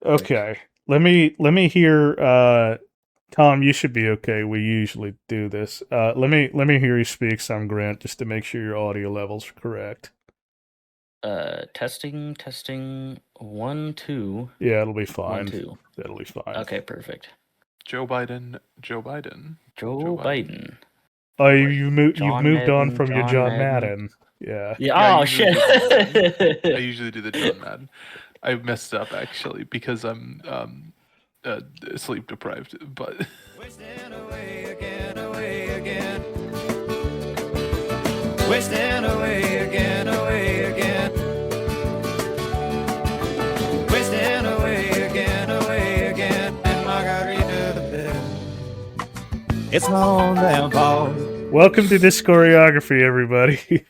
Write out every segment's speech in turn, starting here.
Okay. Let me hear Tom, you should be okay. We usually do this. Let me hear you speak some, Grant, just to make sure your audio levels are correct. Testing. 1, 2. Yeah, it'll be fine. 1, 2. That'll be fine. Okay, perfect. Joe Biden. Joe Biden. Oh, you've John moved on Madden, from your John John Madden. Madden. Yeah. Yeah. I Oh usually shit. do the Madden. I usually do the John Madden. I messed up actually because I'm sleep deprived. But Wasting away again, away again. Wasting away again, away again. Wasting away again, away again. And Margarita the bed. It's long down pause. Welcome to this choreography, everybody.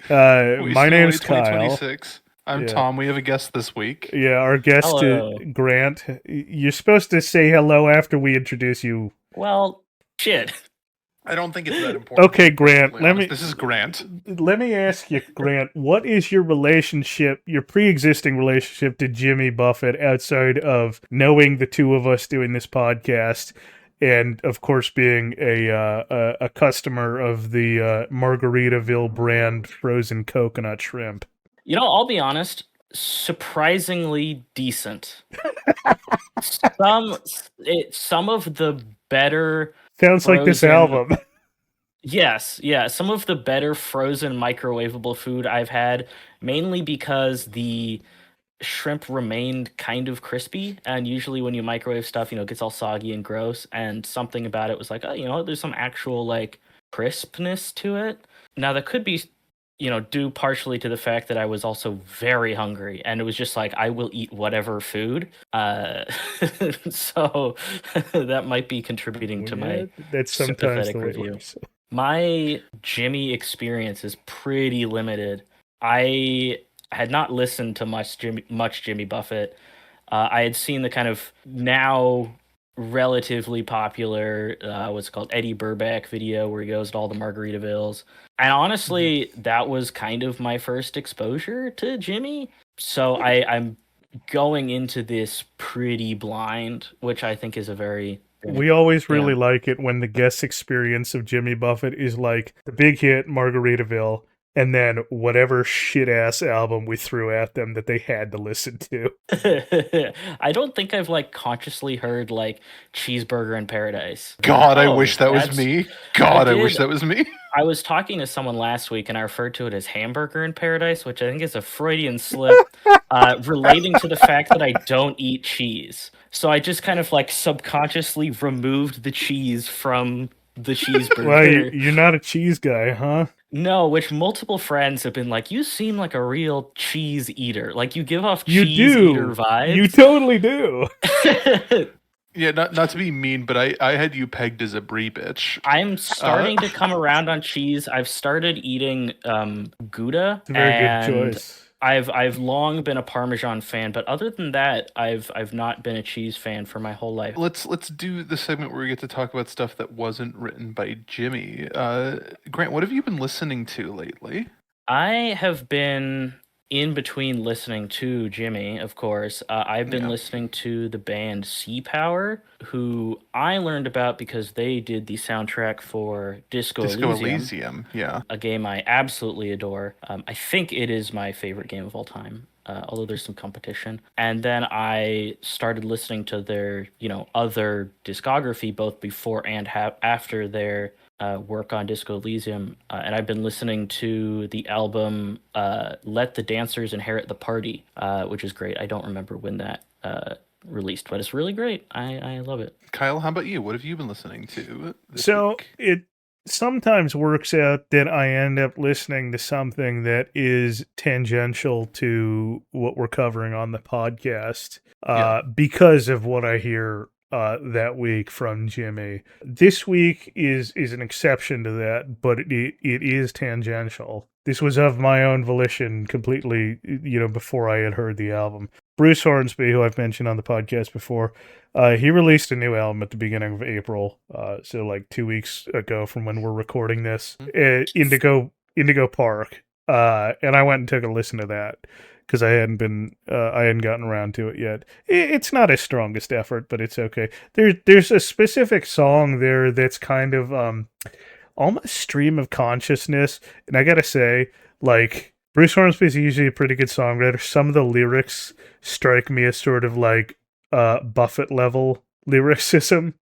My name's Kyle. 2026. I'm Yeah. Tom. We have a guest this week. Yeah, our guest Hello. Grant. You're supposed to say hello after we introduce you. Well, shit. I don't think it's that important. Okay, Grant. To be honest. This is Grant. Let me ask you, Grant, what is your relationship, your pre-existing relationship to Jimmy Buffett outside of knowing the two of us doing this podcast and, of course, being a customer of the Margaritaville brand frozen coconut shrimp? You know, I'll be honest. Surprisingly decent. Some of the better. Sounds like this album. Yes, yeah. Some of the better frozen microwavable food I've had, mainly because the shrimp remained kind of crispy. And usually when you microwave stuff, it gets all soggy and gross. And something about it was like, oh, there's some actual like crispness to it. Now that could be, due partially to the fact that I was also very hungry, and it was just like I will eat whatever food. So that might be contributing to my that's sometimes sympathetic the way it review. works. My Jimmy experience is pretty limited. I had not listened to much Jimmy Buffett. I had seen the kind of now relatively popular what's it called, Eddie Burback video where he goes to all the Margaritavilles. And honestly, that was kind of my first exposure to Jimmy. So I'm going into this pretty blind, which I think is a very... We always really like it when the guest experience of Jimmy Buffett is like the big hit Margaritaville and then whatever shit-ass album we threw at them that they had to listen to. I don't think I've consciously heard Cheeseburger in Paradise. God, I wish that was me. God, I wish that was me. I was talking to someone last week and I referred to it as Hamburger in Paradise, which I think is a Freudian slip relating to the fact that I don't eat cheese. So I just kind of subconsciously removed the cheese from the cheeseburger. Well, you're not a cheese guy, huh? No, which multiple friends have been like, you seem like a real cheese eater. You give off cheese eater vibes. You totally do. Yeah, not to be mean, but I had you pegged as a brie bitch. I'm starting to come around on cheese. I've started eating Gouda. It's a very good choice. I've long been a Parmesan fan, but other than that, I've not been a cheese fan for my whole life. Let's do the segment where we get to talk about stuff that wasn't written by Jimmy. Grant, what have you been listening to lately? I have been in between listening to Jimmy, of course. I've been listening to the band Sea Power, who I learned about because they did the soundtrack for Disco Elysium. Yeah. A game I absolutely adore. I think it is my favorite game of all time, although there's some competition. And then I started listening to their, other discography, both before and after their work on Disco Elysium, and I've been listening to the album Let the Dancers Inherit the Party, which is great. I don't remember when that released, but it's really great. I love it. Kyle, how about you? What have you been listening to this week? It sometimes works out that I end up listening to something that is tangential to what we're covering on the podcast because of what I hear that week from Jimmy. This week is an exception to that, but it is tangential. This was of my own volition completely, before I had heard the album. Bruce Hornsby, who I've mentioned on the podcast before, he released a new album at the beginning of April, so 2 weeks ago from when we're recording this, Indigo Park, and I went and took a listen to that. because I hadn't gotten around to it yet. It's not his strongest effort, but it's okay. There's a specific song there that's kind of almost stream of consciousness, and I gotta say, like, Bruce Hornsby's usually a pretty good songwriter. Some of the lyrics strike me as sort of like Buffett level lyricism.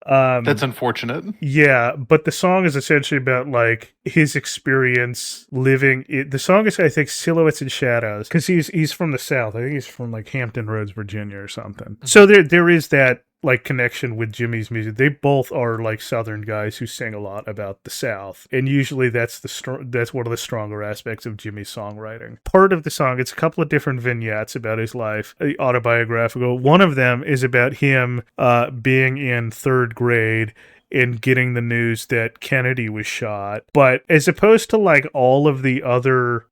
That's unfortunate. Yeah, but the song is essentially about like his experience living. The song is, I think, Silhouettes and Shadows, because he's from the South. I think he's from like Hampton Roads, Virginia, or something. So there is that like connection with Jimmy's music. They both are like Southern guys who sing a lot about the South, and usually that's one of the stronger aspects of Jimmy's songwriting. Part of the song, it's a couple of different vignettes about his life, autobiographical. One of them is about him being in third grade and getting the news that Kennedy was shot. But as opposed to like all of the other,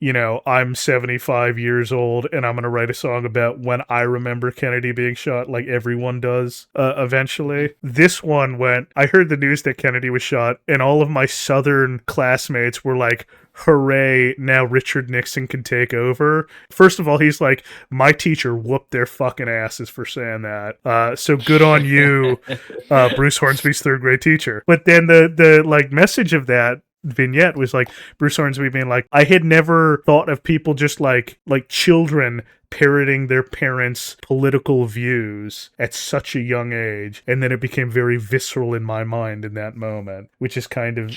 I'm 75 years old and I'm going to write a song about when I remember Kennedy being shot, like everyone does eventually. This one I heard the news that Kennedy was shot, and all of my Southern classmates were like, hooray, now Richard Nixon can take over. First of all, he's like, my teacher whooped their fucking asses for saying that. So good on you, Bruce Hornsby's third grade teacher. But then the like message of that vignette was like Bruce Hornsby being like, I had never thought of people just like children parroting their parents' political views at such a young age, and then it became very visceral in my mind in that moment, which is kind of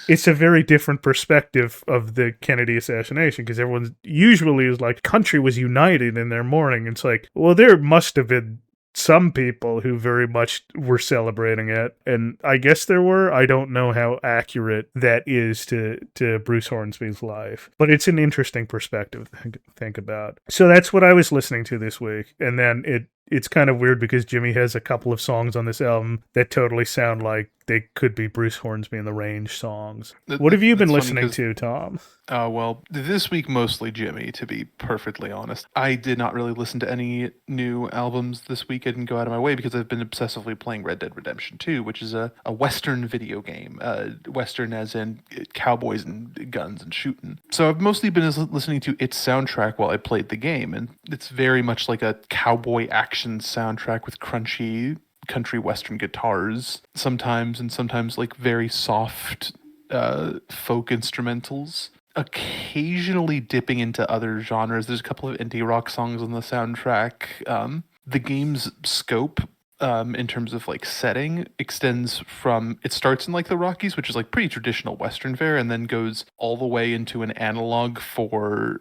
it's a very different perspective of the Kennedy assassination, because everyone usually is like, country was united in their mourning. It's like, well, there must have been some people who very much were celebrating it, and I guess there were. I don't know how accurate that is to Bruce Hornsby's life, but it's an interesting perspective to think about. So that's what I was listening to this week, and then it's kind of weird because Jimmy has a couple of songs on this album that totally sound like they could be Bruce Hornsby and the Range songs. What have you been listening to, Tom? Well, this week mostly Jimmy, to be perfectly honest. I did not really listen to any new albums this week. I didn't go out of my way because I've been obsessively playing Red Dead Redemption 2, which is a Western video game. Western as in cowboys and guns and shooting. So I've mostly been listening to its soundtrack while I played the game, and it's very much like a cowboy action soundtrack with crunchy country western guitars sometimes, and sometimes like very soft folk instrumentals, occasionally dipping into other genres. There's a couple of indie rock songs on the soundtrack. The game's scope in terms of like setting extends from, it starts in like the Rockies, which is like pretty traditional western fare, and then goes all the way into an analog for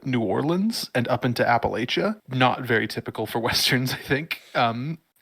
New Orleans and up into Appalachia. Not very typical for westerns, I think.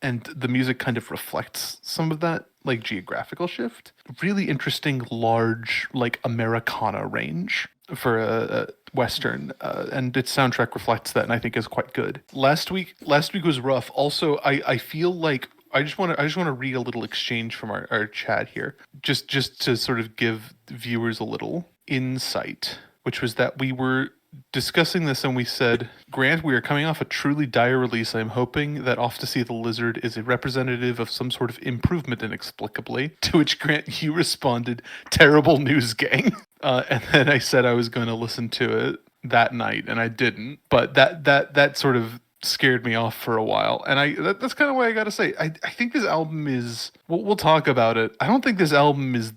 And the music kind of reflects some of that, like, geographical shift. Really interesting, large, like, Americana range for a Western, and its soundtrack reflects that, and I think is quite good. Last week was rough. Also, I feel like I just want to read a little exchange from our chat here, just to sort of give viewers a little insight, which was that we were discussing this and we said, Grant, we are coming off a truly dire release. I'm hoping that Off to See the Lizard is a representative of some sort of improvement inexplicably. To which, Grant, you responded, terrible news, gang. And then I said I was going to listen to it that night, and I didn't. But that sort of scared me off for a while. And that's kind of what I got to say. I think this album is, we'll talk about it. I don't think this album is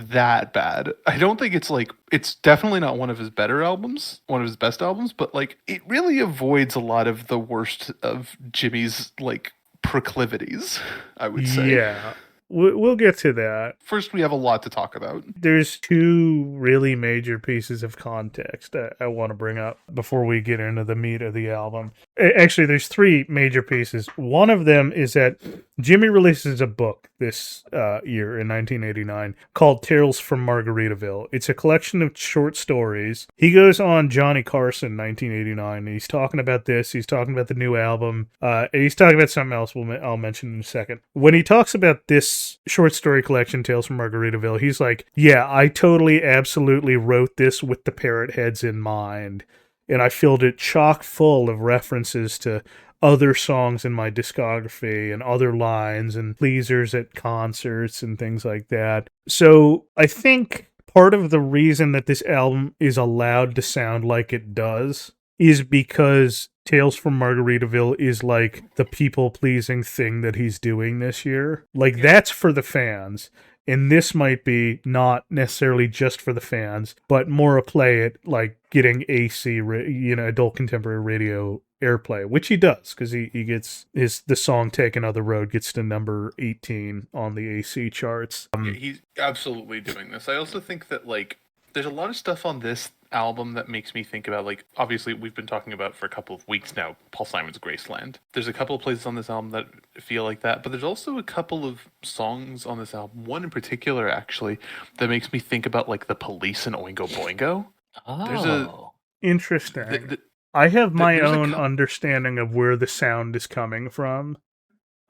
that bad. I don't think it's definitely not one of his better albums, one of his best albums, but like it really avoids a lot of the worst of Jimmy's like proclivities, I would say. Yeah. We'll get to that. First, we have a lot to talk about. There's two really major pieces of context I want to bring up before we get into the meat of the album. Actually, there's three major pieces. One of them is that Jimmy releases a book this year in 1989 called Tales from Margaritaville. It's a collection of short stories. He goes on Johnny Carson 1989, and he's talking about this. He's talking about the new album. And he's talking about something else I'll mention in a second. When he talks about this short story collection, Tales from Margaritaville, he's like, yeah, I totally, absolutely wrote this with the parrot heads in mind. And I filled it chock full of references to other songs in my discography and other lines and pleasers at concerts and things like that. So I think part of the reason that this album is allowed to sound like it does is because Tales from Margaritaville is like the people-pleasing thing that he's doing this year. Like, that's for the fans. And this might be not necessarily just for the fans, but more a play at like getting AC, adult contemporary radio airplay, which he does, because he gets the song "Take Another Road" gets to number 18 on the AC charts. Yeah, he's absolutely doing this. I also think that like there's a lot of stuff on this album that makes me think about, like, obviously we've been talking about for a couple of weeks now, Paul Simon's Graceland. There's a couple of places on this album that feel like that, but there's also a couple of songs on this album, one in particular actually, that makes me think about like The Police and Oingo Boingo. Oh, Interesting. I have my own understanding of where the sound is coming from.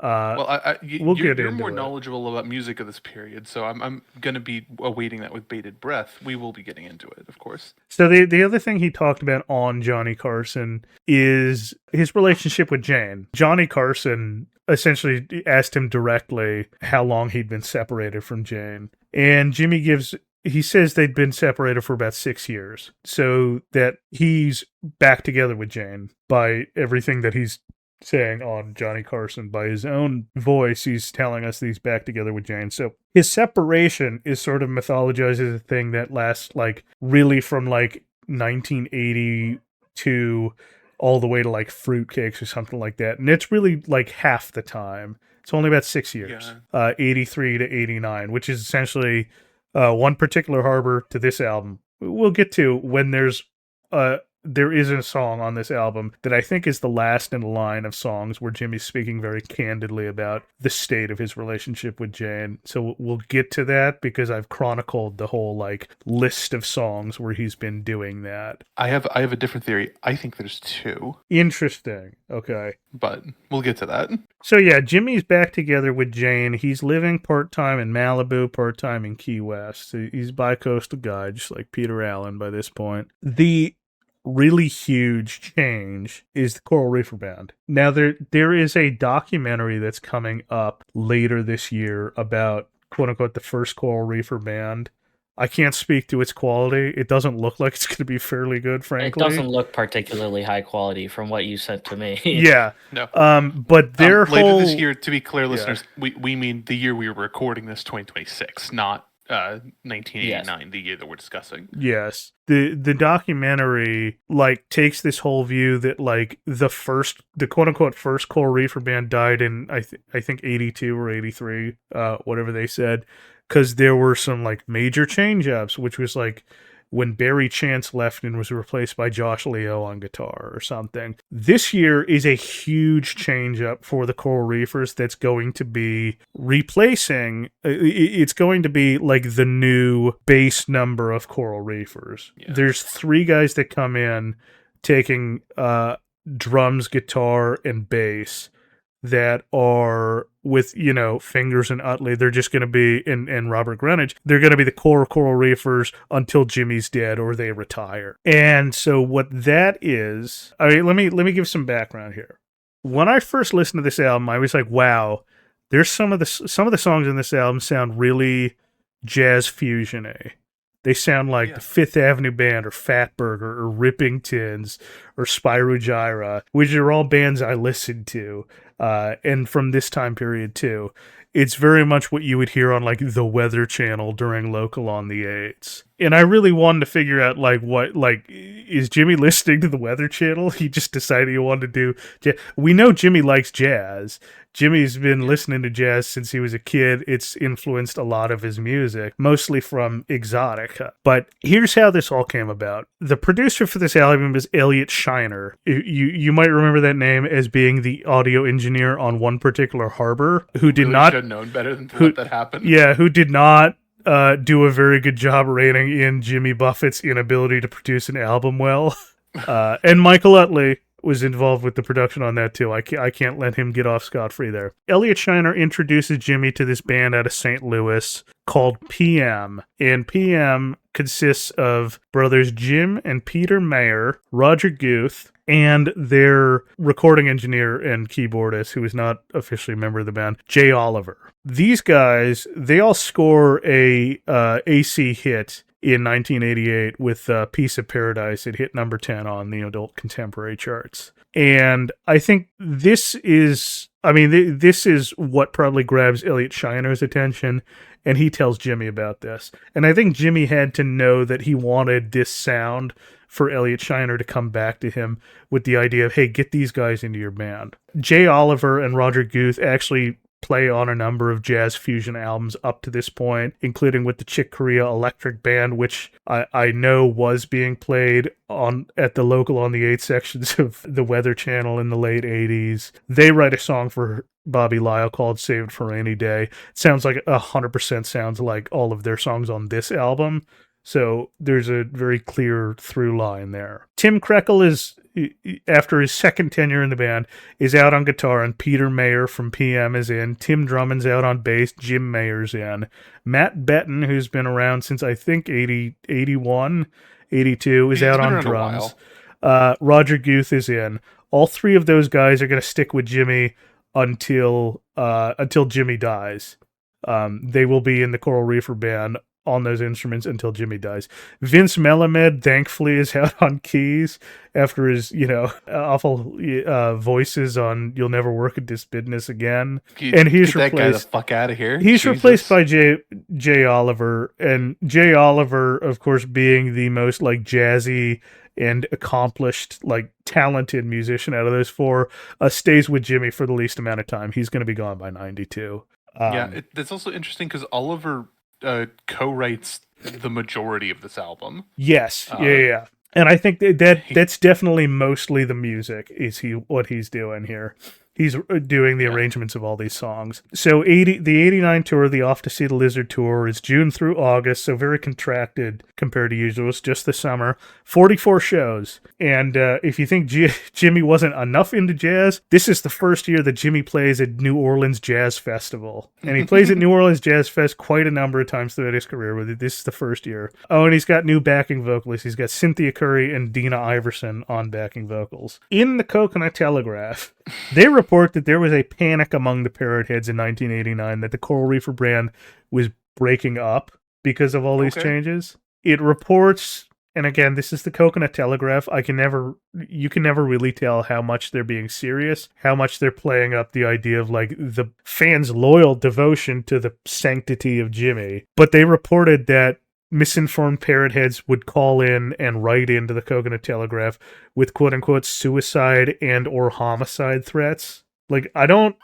Well, you're more it. knowledgeable about music of this period, so I'm going to be awaiting that with bated breath. We will be getting into it, of course. So the other thing he talked about on Johnny Carson is his relationship with Jane. Johnny Carson essentially asked him directly how long he'd been separated from Jane. And Jimmy he says they'd been separated for about 6 years. So that he's back together with Jane by everything that he's saying on Johnny Carson. By his own voice, he's telling us that he's back together with Jane. So his separation is sort of mythologized as a thing that lasts like really from like 1982 all the way to like Fruitcakes or something like that. And it's really like half the time. It's only about 6 years, 83 to 89, which is essentially one particular harbor to this album. We'll get to when there is a song on this album that I think is the last in a line of songs where Jimmy's speaking very candidly about the state of his relationship with Jane. So we'll get to that because I've chronicled the whole like list of songs where he's been doing that. I have a different theory. I think there's 2. Interesting. Okay. But we'll get to that. So yeah, Jimmy's back together with Jane. He's living part-time in Malibu, part-time in Key West. He's a bi-coastal guy, just like Peter Allen by this point. The really huge change is the Coral Reefer Band. Now there is a documentary that's coming up later this year about quote unquote the first Coral Reefer Band. I can't speak to its quality. It doesn't look like it's going to be fairly good, frankly. It doesn't look particularly high quality from what you sent to me. Yeah. No. But their later this year, to be clear, listeners, we mean the year we were recording this, 2026, not 1989, the year that we're discussing. Yes. The documentary like takes this whole view that like the quote unquote first Coral Reefer Band died in I think 82 or 83, whatever they said, because there were some like major change ups, which was like when Barry Chance left and was replaced by Josh Leo on guitar or something. This year is a huge change up for the Coral Reefers that's going to be replacing, it's going to be like the new base number of Coral Reefers. Yeah. There's 3 guys that come in taking drums, guitar, and bass that are with, Fingers and Utley. They're just going to be, and Robert Greenwich, they're going to be the core Coral Reefers until Jimmy's dead or they retire. And so what that is, let me give some background here. When I first listened to this album, I was like, wow, there's some of the songs in this album sound really jazz fusion-y. They sound like the Fifth Avenue Band or Fatburger or Ripping Tins or Spyro Gyra, which are all bands I listened to. And from this time period too. It's very much what you would hear on like the Weather Channel during Local on the 8s. And I really wanted to figure out is Jimmy listening to the Weather Channel? He just decided he wanted to do jazz. We know Jimmy likes jazz. Jimmy's been listening to jazz since he was a kid. It's influenced a lot of his music, mostly from Exotica. But here's how this all came about. The producer for this album is Elliot Shiner. You might remember that name as being the audio engineer on one particular harbor, who did not should have known better than to let that happen. Yeah, who did not do a very good job reining in Jimmy Buffett's inability to produce an album well. And Michael Utley was involved with the production on that too. I can't let him get off scot-free there. Elliot Shiner introduces Jimmy to this band out of St. Louis called PM. And PM consists of brothers Jim and Peter Mayer, Roger Guth, and their recording engineer and keyboardist, who is not officially a member of the band, Jay Oliver. These guys, they all score a AC hit in 1988 with Piece of Paradise. It hit number 10 on the adult contemporary charts. And I think this is what probably grabs Elliot Shiner's attention, and he tells Jimmy about this. And I think Jimmy had to know that he wanted this sound for Elliot Shiner to come back to him with the idea of, hey, get these guys into your band. Jay Oliver and Roger Guth actually play on a number of jazz fusion albums up to this point, including with the Chick Corea Electric Band, which I know was being played at the local on the 8 sections of the Weather Channel in the late 80s. They write a song for Bobby Lyle called Saved for Rainy Day. It sounds like 100% sounds like all of their songs on this album. So there's a very clear through line there. Tim Krekel is, after his second tenure in the band, is out on guitar, and Peter Mayer from PM is in. Tim Drummond's out on bass. Jim Mayer's in. Matt Betton, who's been around since I think 81, 82, is out on drums. Roger Guth is in. All three of those guys are going to stick with Jimmy until Jimmy dies. They will be in the Coral Reefer band on those instruments until Jimmy dies. Vince Melamed, thankfully, is out on keys after his, awful voices on "You'll Never Work at This Business Again." And he's replaced. That guy the fuck out of here. He's replaced by Jay Oliver, and Jay Oliver, of course, being the most jazzy and accomplished, talented musician out of those four, stays with Jimmy for the least amount of time. He's going to be gone by 92. That's also interesting because Oliver co-writes the majority of this album. Yes, yeah. And I think that's definitely mostly the music is what he's doing here. He's doing the arrangements of all these songs. So the 89 tour, the Off to See the Lizard tour, is June through August, so very contracted compared to usual. It's just the summer. 44 shows. And if you think Jimmy wasn't enough into jazz, this is the first year that Jimmy plays at New Orleans Jazz Festival. And he plays at New Orleans Jazz Fest quite a number of times throughout his career. This is the first year. Oh, and he's got new backing vocalists. He's got Cynthia Curry and Dina Iverson on backing vocals. In the Coconut Telegraph, they report that there was a panic among the Parrot Heads in 1989 that the Coral Reefer brand was breaking up because of all these changes. It reports, and again, this is the Coconut Telegraph. You can never really tell how much they're being serious, how much they're playing up the idea of the fans' loyal devotion to the sanctity of Jimmy. But they reported that misinformed Parrot Heads would call in and write into the Coconut Telegraph with quote-unquote suicide and or homicide threats. I don't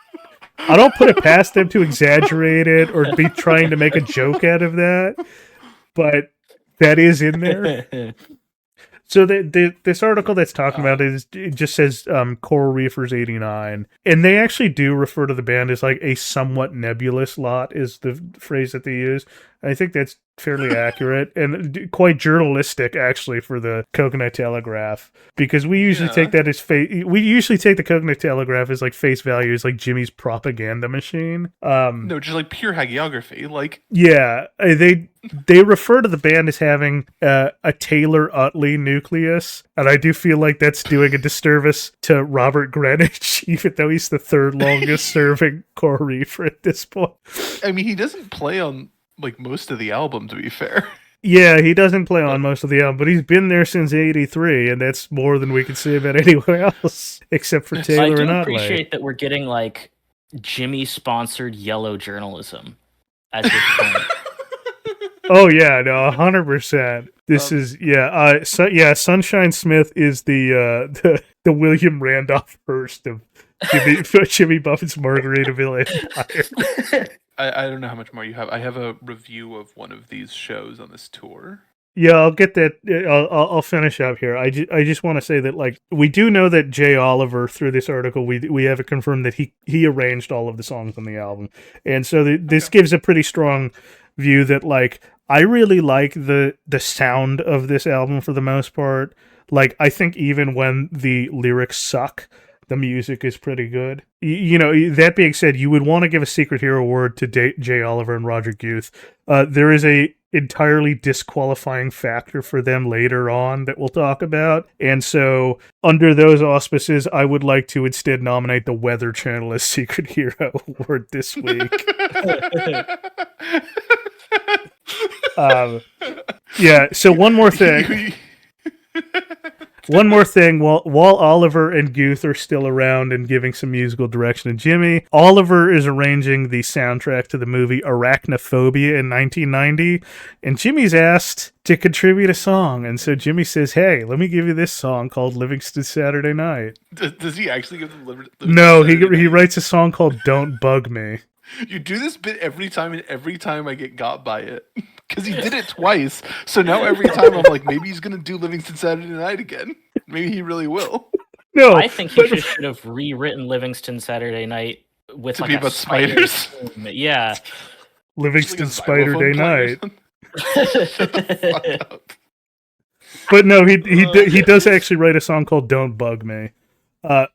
put it past them to exaggerate it or be trying to make a joke out of that, but that is in there. So this article that's talking about it just says Coral Reefers 89, and they actually do refer to the band as a somewhat nebulous lot is the phrase that they use. I think that's fairly accurate and quite journalistic actually for the Coconut Telegraph, because we usually take that as we usually take the Coconut Telegraph as face value as Jimmy's propaganda machine. No, just pure hagiography. Yeah, they refer to the band as having a Taylor Utley nucleus, and I do feel like that's doing a disservice to Robert Greenwich, even though he's the third longest serving Coral Reefer at this point. I mean, he doesn't play on most of the album, to be fair. Yeah, he doesn't play on most of the album, but he's been there since 83, and that's more than we can say about anyone else, except for Taylor and Utley. I do appreciate that we're getting, Jimmy-sponsored yellow journalism at this point. Oh, yeah, no, 100%. This is, Sunshine Smith is the William Randolph Hearst of Jimmy Buffett's Margaritaville Empire. I don't know how much more you have. I have a review of one of these shows on this tour. Yeah, I'll get that. I'll finish up here. I just want to say that we do know that Jay Oliver, through this article, we have it confirmed that he arranged all of the songs on the album, and so this gives a pretty strong view that I really like the sound of this album for the most part. I think even when the lyrics suck, the music is pretty good. That being said, you would want to give a Secret Hero award to Jay Oliver and Roger Guth. There is a entirely disqualifying factor for them later on that we'll talk about. And so, under those auspices, I would like to instead nominate the Weather Channel as Secret Hero award this week. Yeah. So one more thing. One more thing, while Oliver and Guth are still around and giving some musical direction to Jimmy, Oliver is arranging the soundtrack to the movie Arachnophobia in 1990, and Jimmy's asked to contribute a song, and so Jimmy says, hey, let me give you this song called Livingston Saturday Night. Does he actually give them Livingston No, he writes a song called Don't Bug Me. You do this bit every time, and every time I get got by it. Because he did it twice. So now every time I'm like, maybe he's going to do Livingston Saturday Night again. Maybe he really will. No, I think he should have rewritten Livingston Saturday Night with to like be a about spiders. Yeah. Livingston Just like a Spider Day xylophone Night. Shut the fuck up. But no, he does actually write a song called Don't Bug Me.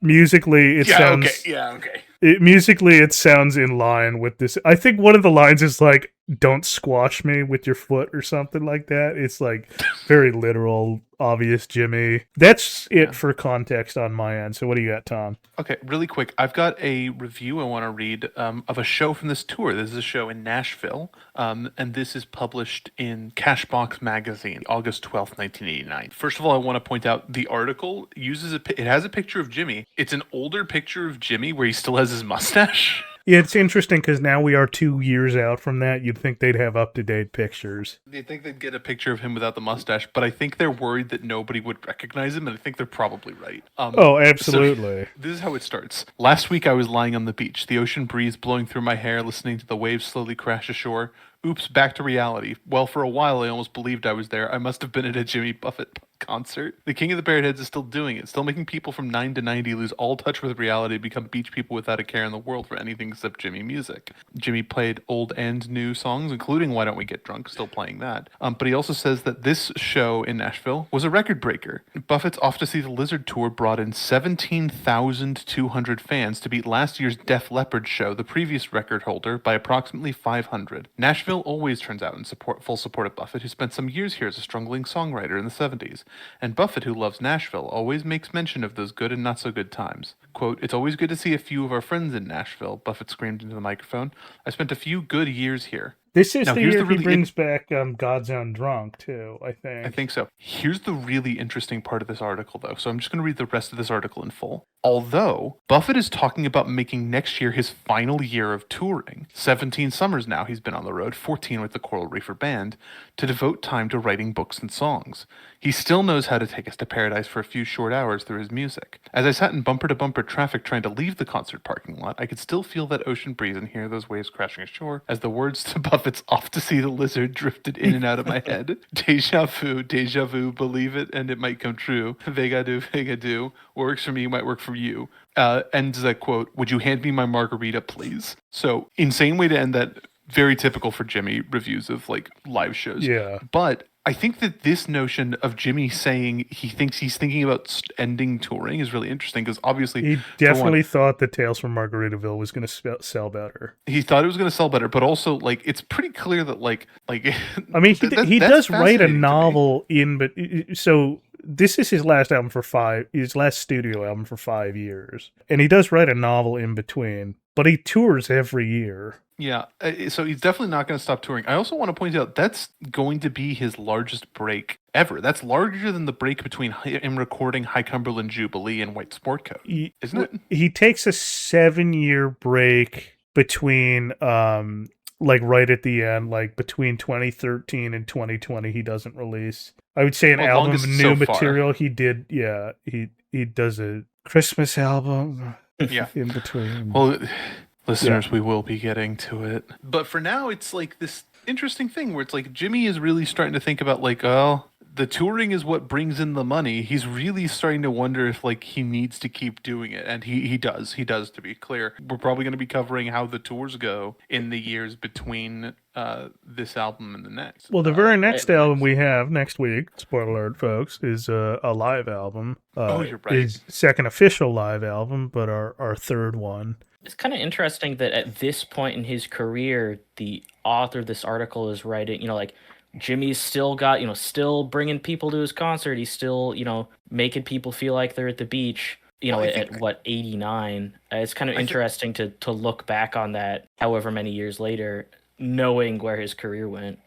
Musically, it sounds... Okay. Yeah, okay. Musically, it sounds in line with this. I think one of the lines is like, don't squash me with your foot or something like that. It's like very literal, obvious Jimmy. That's it for context on my end. So what do you got, Tom? Okay, really quick. I've got a review I want to read of a show from this tour. This is a show in Nashville, and this is published in Cashbox Magazine, August 12th, 1989. First of all, I want to point out the article it has a picture of Jimmy. It's an older picture of Jimmy where he still has his mustache. Yeah, it's interesting because now we are 2 years out from that. You'd think they'd have up-to-date pictures. You'd think they'd get a picture of him without the mustache, but I think they're worried that nobody would recognize him, and I think they're probably right. Oh, absolutely. So, this is how it starts. Last week I was lying on the beach, the ocean breeze blowing through my hair, listening to the waves slowly crash ashore. Oops, back to reality. Well, for a while I almost believed I was there. I must have been at a Jimmy Buffett concert. The King of the Parrotheads is still doing it, still making people from 9 to 90 lose all touch with reality, become beach people without a care in the world for anything except Jimmy music. Jimmy played old and new songs, including Why Don't We Get Drunk, still playing that. But he also says that this show in Nashville was a record breaker. Buffett's Off to See the Lizard tour brought in 17,200 fans to beat last year's Def Leppard show, the previous record holder, by approximately 500. Nashville always turns out in full support of Buffett, who spent some years here as a struggling songwriter in the 70s. And Buffett, who loves Nashville, always makes mention of those good and not so good times. Quote, it's always good to see a few of our friends in Nashville, Buffett screamed into the microphone. I spent a few good years here. This is the year he brings back God's Own Drunk, too, I think. I think so. Here's the really interesting part of this article, though. So I'm just going to read the rest of this article in full. Although, Buffett is talking about making next year his final year of touring. 17 summers now he's been on the road, 14 with the Coral Reefer Band, to devote time to writing books and songs. He still knows how to take us to paradise for a few short hours through his music. As I sat in bumper-to-bumper traffic trying to leave the concert parking lot, I could still feel that ocean breeze and hear those waves crashing ashore as the words to Buffett's Off to See the Lizard drifted in and out of my head. Deja vu, believe it and it might come true. Vega do, works for me, might work for you. Ends that quote, would you hand me my margarita, please? So, insane way to end that. Very typical for Jimmy reviews of like live shows. Yeah. But I think that this notion of Jimmy saying he thinks he's thinking about ending touring is really interesting because obviously he definitely thought that Tales from Margaritaville was going to sell better. He thought it was going to sell better, but also like it's pretty clear that like I mean he does write a novel but so this is his last album his last studio album for 5 years, and he does write a novel in between, but he tours every year. Yeah, so he's definitely not going to stop touring. I also want to point out that's going to be his largest break ever. That's larger than the break between him recording High Cumberland Jubilee and White Sport Coat, isn't it? He takes a 7-year break between, like right at the end, like between 2013 and 2020. He doesn't release, I would say, an album of new material. He did, yeah. He does a Christmas album, yeah, in between. Well. Listeners, we will be getting to it. But for now, it's like this interesting thing where it's like Jimmy is really starting to think about like, oh, the touring is what brings in the money. He's really starting to wonder if like he needs to keep doing it. And he does. He does, to be clear. We're probably going to be covering how the tours go in the years between this album and the next. Well, the very next album we have next week, spoiler alert, folks, is a live album. You're right. His second official live album, but our third one. It's kind of interesting that at this point in his career, the author of this article is writing, like Jimmy's still got, still bringing people to his concert. He's still, making people feel like they're at the beach, at what, 89. It's kind of interesting to look back on that however many years later, knowing where his career went.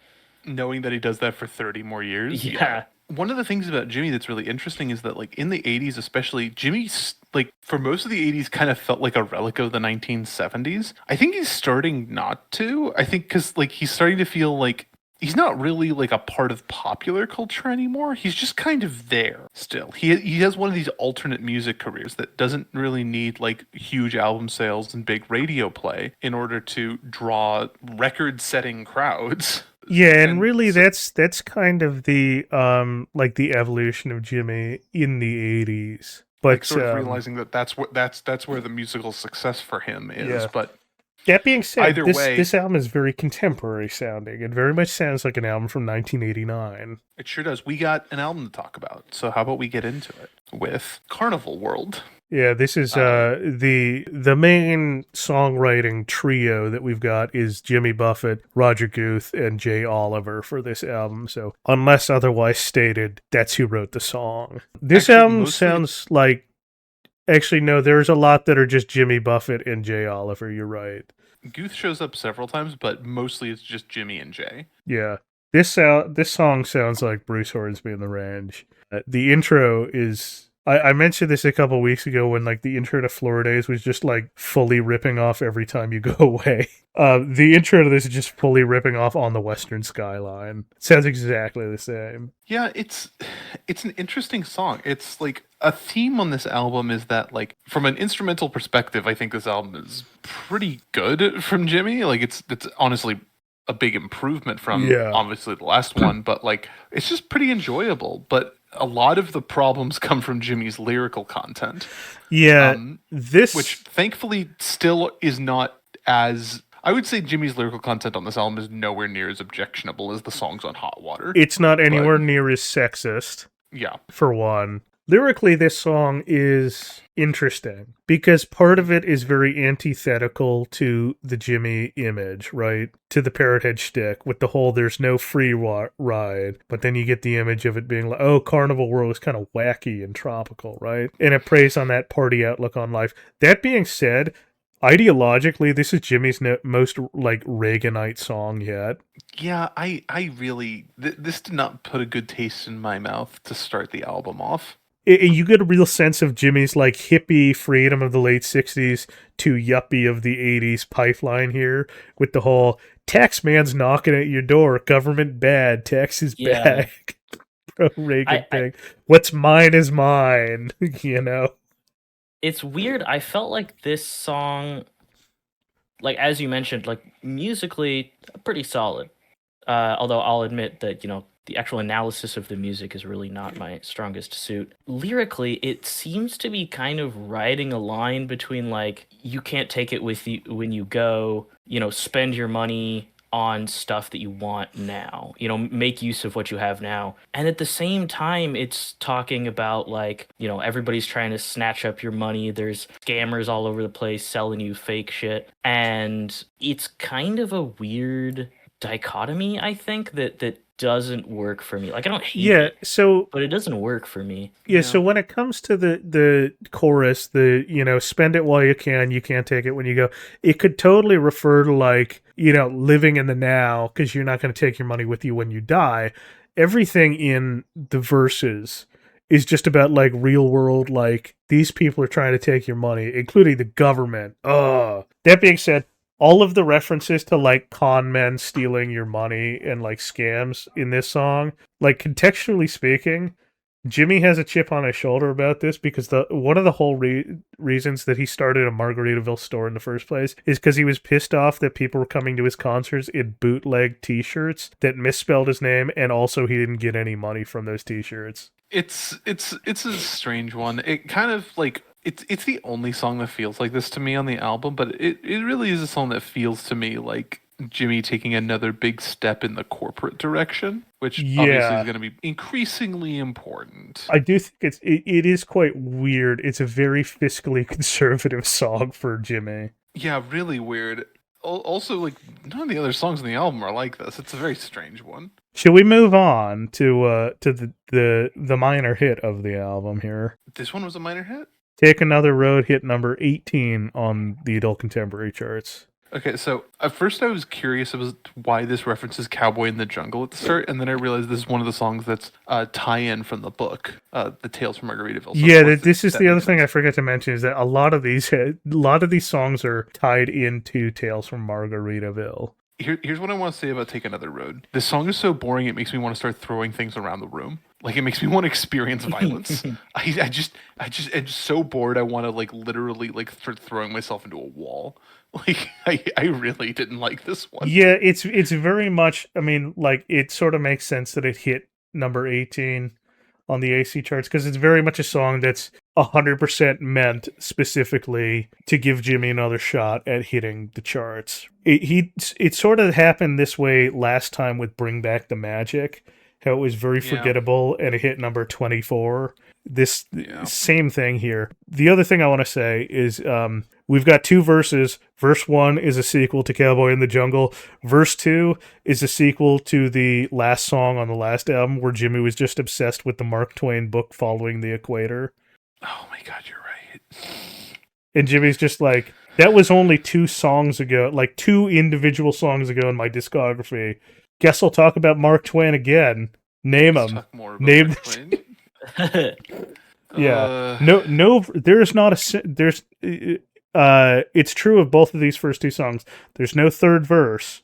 knowing that he does that for 30 more years. Yeah. One of the things about Jimmy that's really interesting is that, like, in the 80s especially, Jimmy, like, for most of the 80s kind of felt like a relic of the 1970s. I think he's starting not to. I think because, like, he's starting to feel like he's not really, like, a part of popular culture anymore. He's just kind of there still. He has one of these alternate music careers that doesn't really need, like, huge album sales and big radio play in order to draw record-setting crowds. Yeah, and really that's kind of the like the evolution of Jimmy in the 80s. But Like, sort of realizing that that's where the musical success for him is. Yeah. But that being said, either way, this album is very contemporary sounding. It very much sounds like an album from 1989. it sure does. We got an album to talk about, so how about we get into it with Carnival World? Yeah, this is the main songwriting trio that we've got is Jimmy Buffett, Roger Guth, and Jay Oliver for this album. So unless otherwise stated, that's who wrote the song. This album sounds like... Actually, no, there's a lot that are just Jimmy Buffett and Jay Oliver. You're right. Guth shows up several times, but mostly it's just Jimmy and Jay. Yeah. This song sounds like Bruce Hornsby and the Range. The intro is... I mentioned this a couple weeks ago when, like, the intro to Floridays was just, like, fully ripping off Every Time You Go Away. The intro to this is just fully ripping off On the Western Skyline. It sounds exactly the same. Yeah, it's an interesting song. It's, like, a theme on this album is that, like, from an instrumental perspective, I think this album is pretty good from Jimmy. Like, it's honestly a big improvement from obviously the last one, but, like, it's just pretty enjoyable. But a lot of the problems come from Jimmy's lyrical content. Yeah, which thankfully still is not as... I would say Jimmy's lyrical content on this album is nowhere near as objectionable as the songs on Hot Water. It's not anywhere near as sexist. Yeah. For one. Lyrically, this song is interesting because part of it is very antithetical to the Jimmy image, right? To the parrot head shtick with the whole there's no free ride, but then you get the image of it being like, oh, Carnival World is kind of wacky and tropical, right? And it preys on that party outlook on life. That being said, ideologically, this is Jimmy's most, like, Reaganite song yet. Yeah, I really... this did not put a good taste in my mouth to start the album off. You get a real sense of Jimmy's, like, hippie freedom of the late 60s to yuppie of the 80s pipeline here with the whole tax man's knocking at your door, government bad, taxes bad. Pro-Reagan thing. What's mine is mine, you know? It's weird. I felt like this song, like, as you mentioned, like, musically pretty solid. Although I'll admit that, you know, the actual analysis of the music is really not my strongest suit. Lyrically, it seems to be kind of riding a line between, like, you can't take it with you when you go, you know, spend your money on stuff that you want now, you know, make use of what you have now. And at the same time, it's talking about, like, you know, everybody's trying to snatch up your money. There's scammers all over the place selling you fake shit. And it's kind of a weird dichotomy, I think, that doesn't work for me. Like, I don't hate it, but it doesn't work for me. Yeah, so when it comes to the chorus, the, you know, spend it while you can't take it when you go, it could totally refer to, like, you know, living in the now, because you're not going to take your money with you when you die. Everything in the verses is just about, like, real world, like, these people are trying to take your money, including the government. That being said, all of the references to, like, con men stealing your money and, like, scams in this song, like, contextually speaking, Jimmy has a chip on his shoulder about this because one of the whole reasons that he started a Margaritaville store in the first place is because he was pissed off that people were coming to his concerts in bootleg t-shirts that misspelled his name, and also he didn't get any money from those t-shirts. It's a strange one. It kind of, like... It's the only song that feels like this to me on the album, but it really is a song that feels to me like Jimmy taking another big step in the corporate direction, which obviously is going to be increasingly important. I do think it is quite weird. It's a very fiscally conservative song for Jimmy. Yeah, really weird. Also, like, none of the other songs on the album are like this. It's a very strange one. Should we move on to the minor hit of the album here? This one was a minor hit? Take Another Road hit number 18 on the adult contemporary charts. Okay, so at first I was curious as why this references Cowboy in the Jungle at the start, and then I realized this is one of the songs that's tie-in from the book, The Tales from Margaritaville. So Yeah, this is the other thing I forgot to mention is that a lot of these songs are tied into Tales from Margaritaville. Here's what I want to say about Take Another Road. This song is so boring it makes me want to start throwing things around the room. Like, it makes me want to experience violence. I'm just so bored I want to like literally like start throwing myself into a wall. Like, I really didn't like this one. Yeah, it's very much, I mean, like, it sort of makes sense that it hit number 18 on the AC charts, because it's very much a song that's 100% meant specifically to give Jimmy another shot at hitting the charts. It sort of happened this way last time with Bring Back the Magic, how it was very forgettable and it hit number 24. This same thing here. The other thing I want to say is we've got two verses. Verse 1 is a sequel to Cowboy in the Jungle. Verse 2 is a sequel to the last song on the last album where Jimmy was just obsessed with the Mark Twain book Following the Equator. Oh my God, you're right. And Jimmy's just like, that was only 2 songs ago, like 2 individual songs ago in my discography. Guess I'll talk about Mark Twain again. Name him. Name Mark Twain. Yeah. No. There's not a. There's. It's true of both of these first 2 songs. There's no third verse,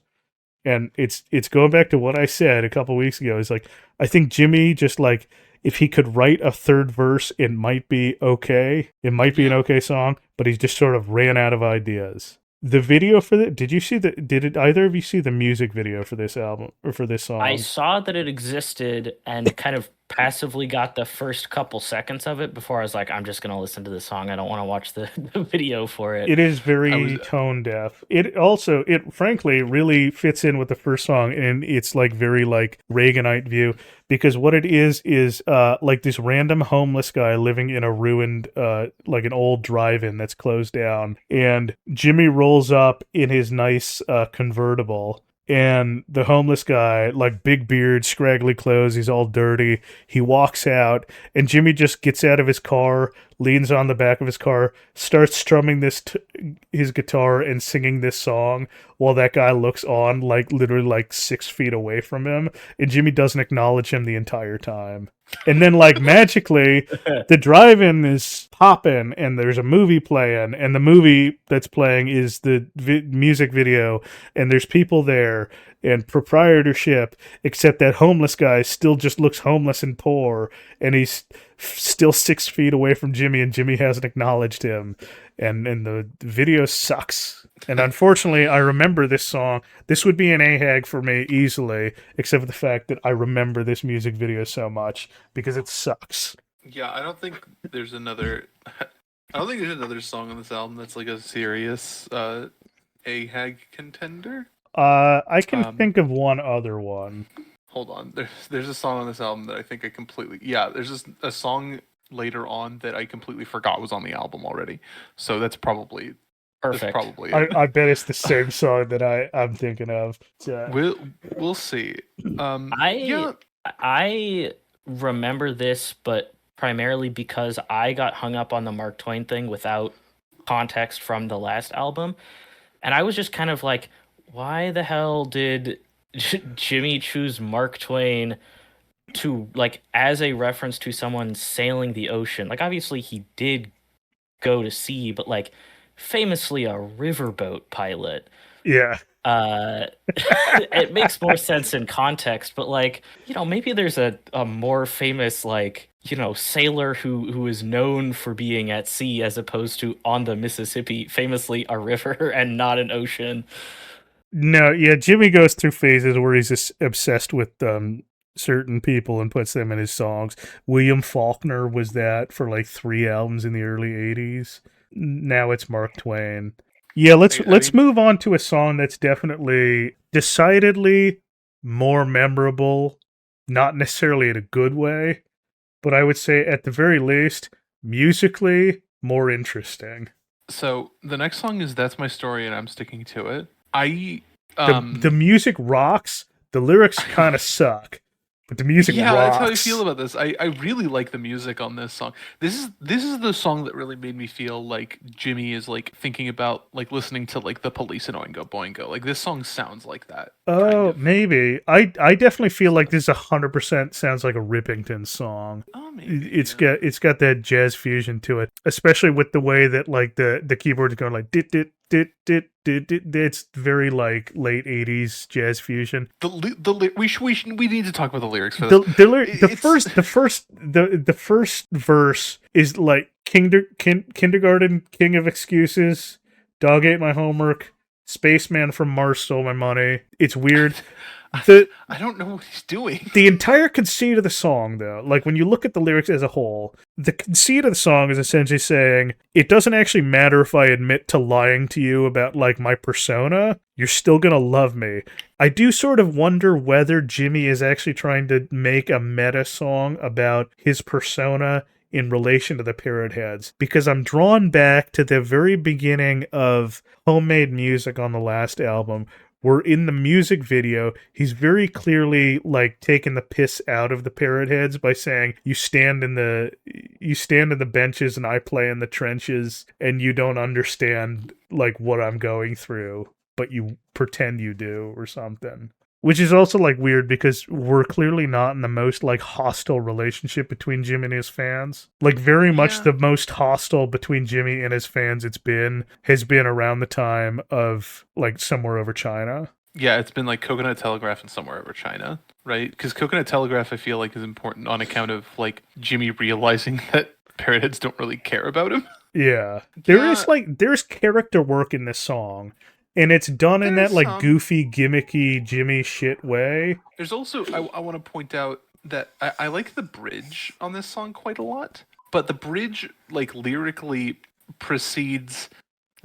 and it's going back to what I said a couple weeks ago. It's like, I think Jimmy just like, if he could write a third verse, it might be okay. It might be an okay song, but he just sort of ran out of ideas. The video for did either of you see the music video for this album or for this song? I saw that it existed and kind of passively got the first couple seconds of it before I was like, I'm just going to listen to the song. I don't want to watch the video for it. It is very tone deaf. It frankly really fits in with the first song, and it's like very like Reaganite view, because what it is like this random homeless guy living in a ruined like an old drive-in that's closed down, and Jimmy rolls up in his nice convertible. And the homeless guy, like big beard, scraggly clothes, he's all dirty. He walks out, and Jimmy just gets out of his car, leans on the back of his car, starts strumming his guitar and singing this song while that guy looks on, like literally like 6 feet away from him. And Jimmy doesn't acknowledge him the entire time. And then, like, magically, the drive-in is popping, and there's a movie playing, and the movie that's playing is the music video, and there's people there, and proprietorship, except that homeless guy still just looks homeless and poor, and he's still 6 feet away from Jimmy, and Jimmy hasn't acknowledged him. And the video sucks. And unfortunately, I remember this song. This would be an AHAG for me easily, except for the fact that I remember this music video so much because it sucks. Yeah, I don't think there's another song on this album that's like a serious AHAG contender. I can think of one other one. Hold on. There's a song on this album that I think I completely... Yeah, there's a song later on that I completely forgot was on the album already. So that's probably... Perfect. That's probably it. I bet it's the same song that I'm thinking of. So. We'll see. I remember this, but primarily because I got hung up on the Mark Twain thing without context from the last album. And I was just kind of like, why the hell did Jimmy choose Mark Twain to, like, as a reference to someone sailing the ocean? Like, obviously he did go to sea, but, like, famously a riverboat pilot. Yeah. It makes more sense in context, but, like, you know, maybe there's a more famous, like, you know, sailor who is known for being at sea as opposed to on the Mississippi, famously a river and not an ocean. No, yeah, Jimmy goes through phases where he's just obsessed with certain people and puts them in his songs. William Faulkner was that for like 3 albums in the early 80s. Now it's Mark Twain. Yeah, let's move on to a song that's decidedly more memorable, not necessarily in a good way, but I would say at the very least, musically more interesting. So the next song is That's My Story and I'm Sticking to It. The music rocks, the lyrics kind of suck, but the music Yeah, rocks. that's how I feel about this. I really like the music on this song. This is the song that really made me feel like Jimmy is like thinking about like listening to like the Police and Oingo Boingo. Like this song sounds like that. Oh, kind of. maybe. I definitely feel like this 100% sounds like a Rippington song. Oh, maybe. It's got that jazz fusion to it, especially with the way that like the keyboard is going like dit dit dit dit dit dit. It's very like late 80s jazz fusion. We need to talk about the lyrics for The this. the first verse is like kindergarten king of excuses, dog ate my homework, spaceman from Mars stole my money. It's weird. I don't know what he's doing. The entire conceit of the song, though, like when you look at the lyrics as a whole, the conceit of the song is essentially saying, it doesn't actually matter if I admit to lying to you about, like, my persona, you're still gonna love me. I do sort of wonder whether Jimmy is actually trying to make a meta song about his persona in relation to the Parrot Heads, because I'm drawn back to the very beginning of Homemade Music on the last album, where in the music video, he's very clearly like taking the piss out of the Parrot Heads by saying, you stand in the benches and I play in the trenches, and you don't understand like what I'm going through, but you pretend you do or something. Which is also like weird because we're clearly not in the most like hostile relationship between Jimmy and his fans. Like very much the most hostile between Jimmy and his fans has been around the time of like Somewhere Over China. Yeah, it's been like Coconut Telegraph and Somewhere Over China, right? Because Coconut Telegraph, I feel like, is important on account of like Jimmy realizing that Parrot Heads don't really care about him. Yeah. There's character work in this song. And it's done in that like goofy, gimmicky Jimmy shit way. There's also, I want to point out that I like the bridge on this song quite a lot. But the bridge, like, lyrically precedes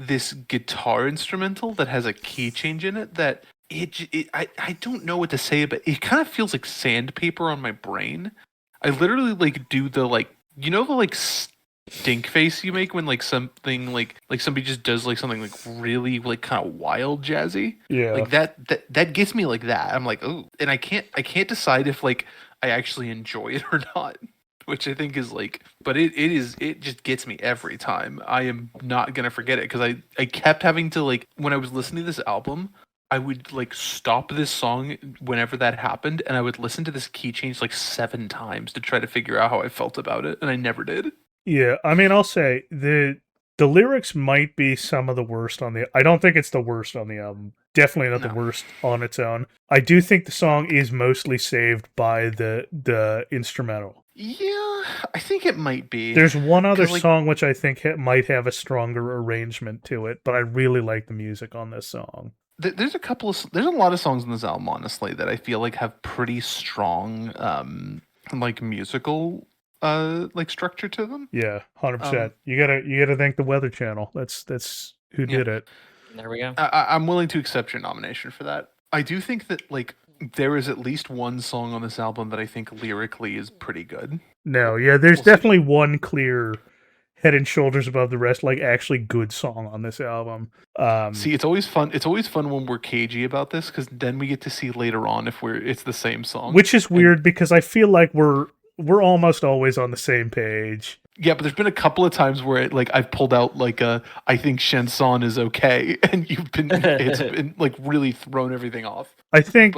this guitar instrumental that has a key change in it that I don't know what to say, but it kind of feels like sandpaper on my brain. I literally like do the like, you know, the like stink face you make when like something like somebody just does like something like really like kind of wild jazzy. Yeah, like that gets me like that. I'm like, oh, and I can't decide if like I actually enjoy it or not, which I think is like, but it just gets me every time. I am not gonna forget it because I kept having to like, when I was listening to this album, I would like stop this song whenever that happened, and I would listen to this key change like 7 times to try to figure out how I felt about it, and I never did. Yeah, I mean, I'll say the lyrics might be some of the worst on the. I don't think it's the worst on the album. Definitely not the worst on its own. I do think the song is mostly saved by the instrumental. Yeah, I think it might be. There's one other song which I think might have a stronger arrangement to it, but I really like the music on this song. There's a lot of songs in this album, honestly, that I feel like have pretty strong like musical like structure to them. Yeah, 100%. You gotta thank the Weather Channel. That's who did it. There we go. I'm willing to accept your nomination for that. I do think that like there is at least one song on this album that I think lyrically is pretty good. No, yeah, there's definitely one clear head and shoulders above the rest, like actually good song on this album. See, it's always fun. It's always fun when we're cagey about this because then we get to see later on if it's the same song. Which is weird because I feel like we're almost always on the same page. Yeah, but there's been a couple of times where like I've pulled out like I think Chanson is okay, and it's been like really thrown everything off. I think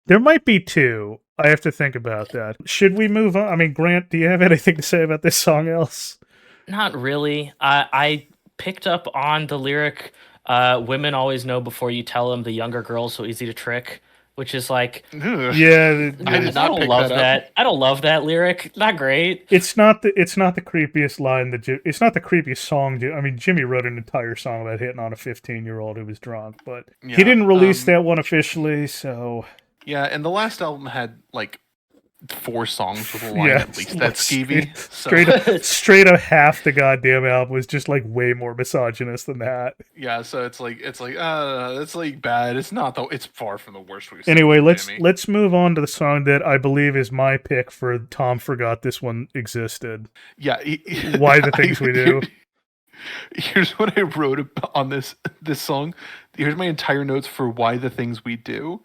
there might be 2. I have to think about that. Should we move on? I mean, Grant, do you have anything to say about this song else? Not really. I picked up on the lyric, women always know before you tell them, the younger girl's so easy to trick, which is like, yeah, I don't love that. I don't love that lyric. Not great. It's not the creepiest line it's not the creepiest song. I mean, Jimmy wrote an entire song about hitting on a 15-year-old who was drunk, but he didn't release that one officially, so yeah. And the last album had like 4 songs with a line at least that's skeevy. Straight up half the goddamn album was just like way more misogynist than that. Yeah, so it's like bad. It's not though. It's far from the worst we've seen. Anyway, let's move on to the song that I believe is my pick for Tom Forgot This One Existed. Yeah, Why the Things We Do. Here's what I wrote on this song. Here's my entire notes for Why the Things We Do.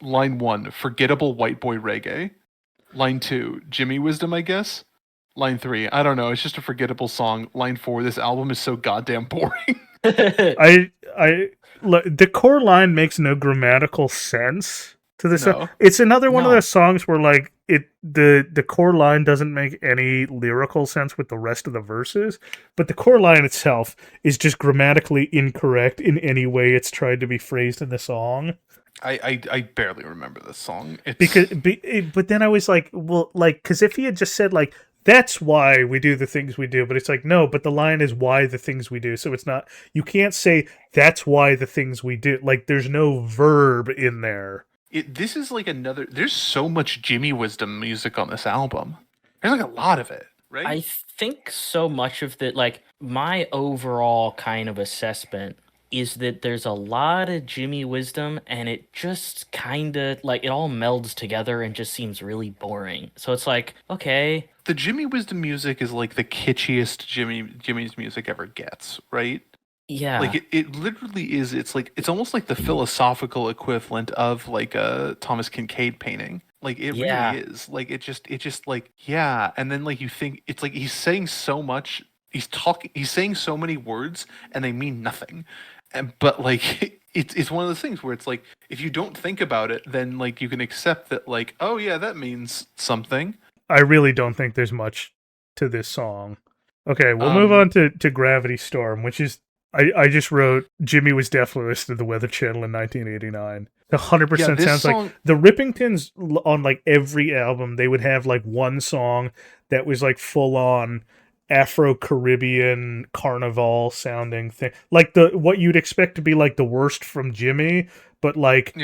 Line 1, forgettable white boy reggae. Line 2, Jimmy Wisdom, I guess. Line 3, I don't know, it's just a forgettable song. Line 4, this album is so goddamn boring. The core line makes no grammatical sense to this. No. It's another one of No. those songs where like the core line doesn't make any lyrical sense with the rest of the verses, but the core line itself is just grammatically incorrect in any way it's tried to be phrased in the song. I barely remember this song. But then I was like, well, like, because if he had just said like, that's why we do the things we do, but it's like, no, but the line is why the things we do, so it's not, you can't say that's why the things we do, like there's no verb in there. This is like there's so much Jimmy Wisdom music on this album. There's like a lot of it, right? I think so much of that, like, my overall kind of assessment is that there's a lot of Jimmy Wisdom, and it just kind of, like, it all melds together and just seems really boring. So it's like, okay. The Jimmy Wisdom music is like the kitschest Jimmy's music ever gets, right? Yeah. Like it literally is. It's like it's almost like the philosophical equivalent of like a Thomas Kinkade painting. Like it really is. Like it just like, yeah. And then like you think it's like he's saying so much. He's saying so many words and they mean nothing. But like it's one of those things where it's like if you don't think about it, then like you can accept that like, oh yeah, that means something. I really don't think there's much to this song. Okay, we'll move on to Gravity Storm, which is I just wrote Jimmy was definitely listening to the Weather Channel in 1989. 100% sounds song... like the Rippingtons on like every album. They would have like one song that was like full on Afro-Caribbean carnival sounding thing, like what you'd expect to be like the worst from Jimmy, but like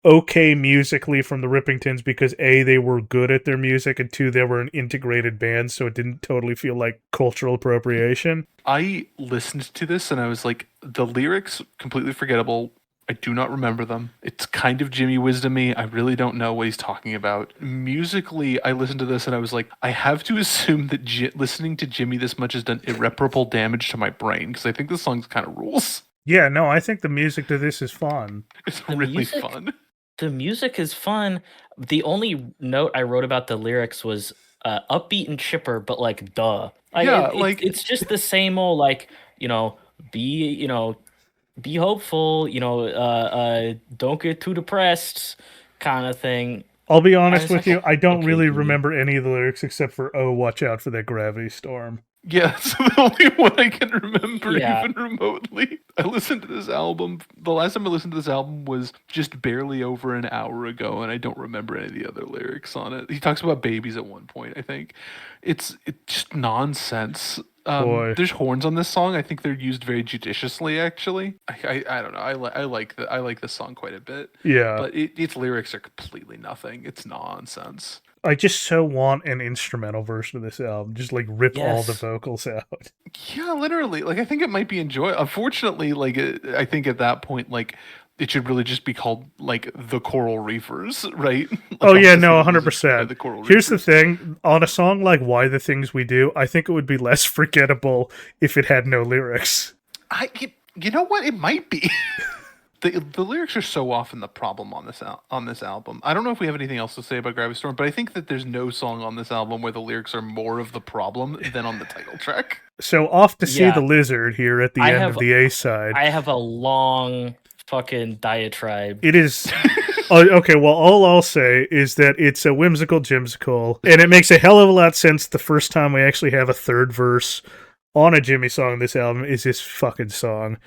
okay musically from the Rippingtons, because A, they were good at their music, and 2, they were an integrated band, so it didn't totally feel like cultural appropriation. I listened to this and I was like, the lyrics completely forgettable. I do not remember them. It's kind of Jimmy Wisdom-y. I really don't know what he's talking about. Musically, I listened to this and I was like, I have to assume that listening to Jimmy this much has done irreparable damage to my brain, because I think this song's kind of rules. Yeah, no, I think the music to this is fun. It's really fun. The music is fun. The only note I wrote about the lyrics was upbeat and chipper, but like, duh. Like, it's just the same old, like, be hopeful, don't get too depressed kind of thing. I'll be honest with you, I don't really remember any of the lyrics except for, oh, watch out for that gravity storm. Yeah, that's the only one I can remember even remotely. I listened to this album. The last time I listened to this album was just barely over an hour ago, and I don't remember any of the other lyrics on it. He talks about babies at one point, I think. It's just nonsense. There's horns on this song. I think they're used very judiciously, actually. I don't know. I like this song quite a bit. Yeah. But its lyrics are completely nothing. It's nonsense. I just so want an instrumental version of this album. Just like rip all the vocals out. Yeah, literally. Like I think it might be enjoyable. Unfortunately, like I think at that point, like it should really just be called like the Coral Reefers, right? Like, oh yeah, no, 100%. Here's the thing: on a song like "Why the Things We Do," I think it would be less forgettable if it had no lyrics. You know what? It might be. The lyrics are so often the problem on this album. I don't know if we have anything else to say about Gravity Storm, but I think that there's no song on this album where the lyrics are more of the problem than on the title track. So Off to See the Lizard here at the end of the A side. I have a long fucking diatribe. It is... okay, well, all I'll say is that it's a whimsical jimsicle, and it makes a hell of a lot of sense the first time we actually have a third verse on a Jimmy song in this album is this fucking song.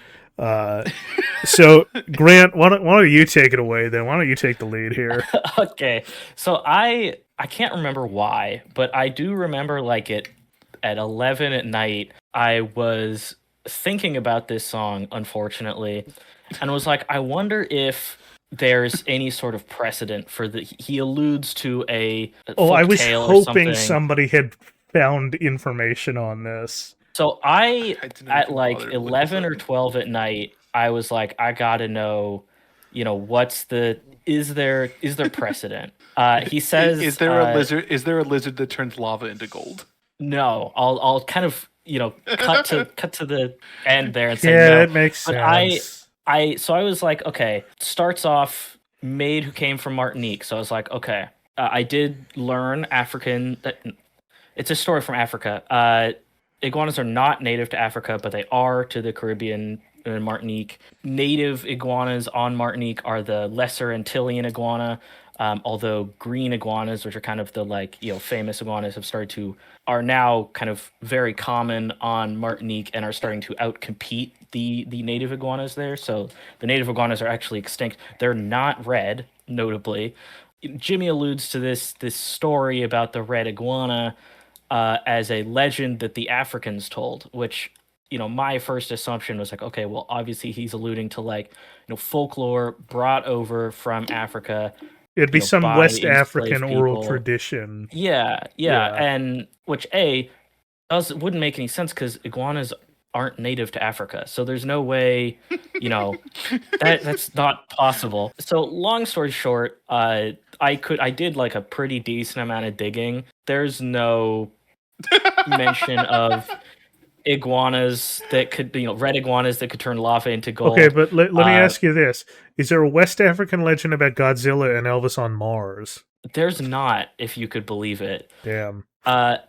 So Grant, why don't you take it away then? Why don't you take the lead here? Okay, so I can't remember why, but I do remember like at 11 at night I was thinking about this song, unfortunately, and was like, I wonder if there's any sort of precedent for he alludes to a I was hoping or somebody had found information on this. So I at like 11 or 12 at night, I was like, I gotta know, what's is there precedent? He says, is there a lizard? Is there a lizard that turns lava into gold? No, I'll kind of cut to the end there and say yeah, no. it makes sense. So I was like, okay, starts off maid who came from Martinique. So I was like, okay, I did learn African. It's a story from Africa. Iguanas are not native to Africa, but they are to the Caribbean and Martinique. Native iguanas on Martinique are the lesser Antillean iguana. Although green iguanas, which are kind of the famous iguanas, are now kind of very common on Martinique and are starting to outcompete the native iguanas there. So the native iguanas are actually extinct. They're not red, notably. Jimmy alludes to this story about the red iguana as a legend that the Africans told, which my first assumption was like, okay, well, obviously he's alluding to folklore brought over from Africa. It'd be some by West enslaved African oral people. tradition. Yeah, and which wouldn't make any sense because iguanas aren't native to Africa, so there's no way, that's not possible. So long story short, I did like a pretty decent amount of digging. There's no mention of iguanas that could red iguanas that could turn lava into gold. Okay, but let me ask you this. Is there a West African legend about Godzilla and Elvis on Mars? There's not, if you could believe it. Damn. I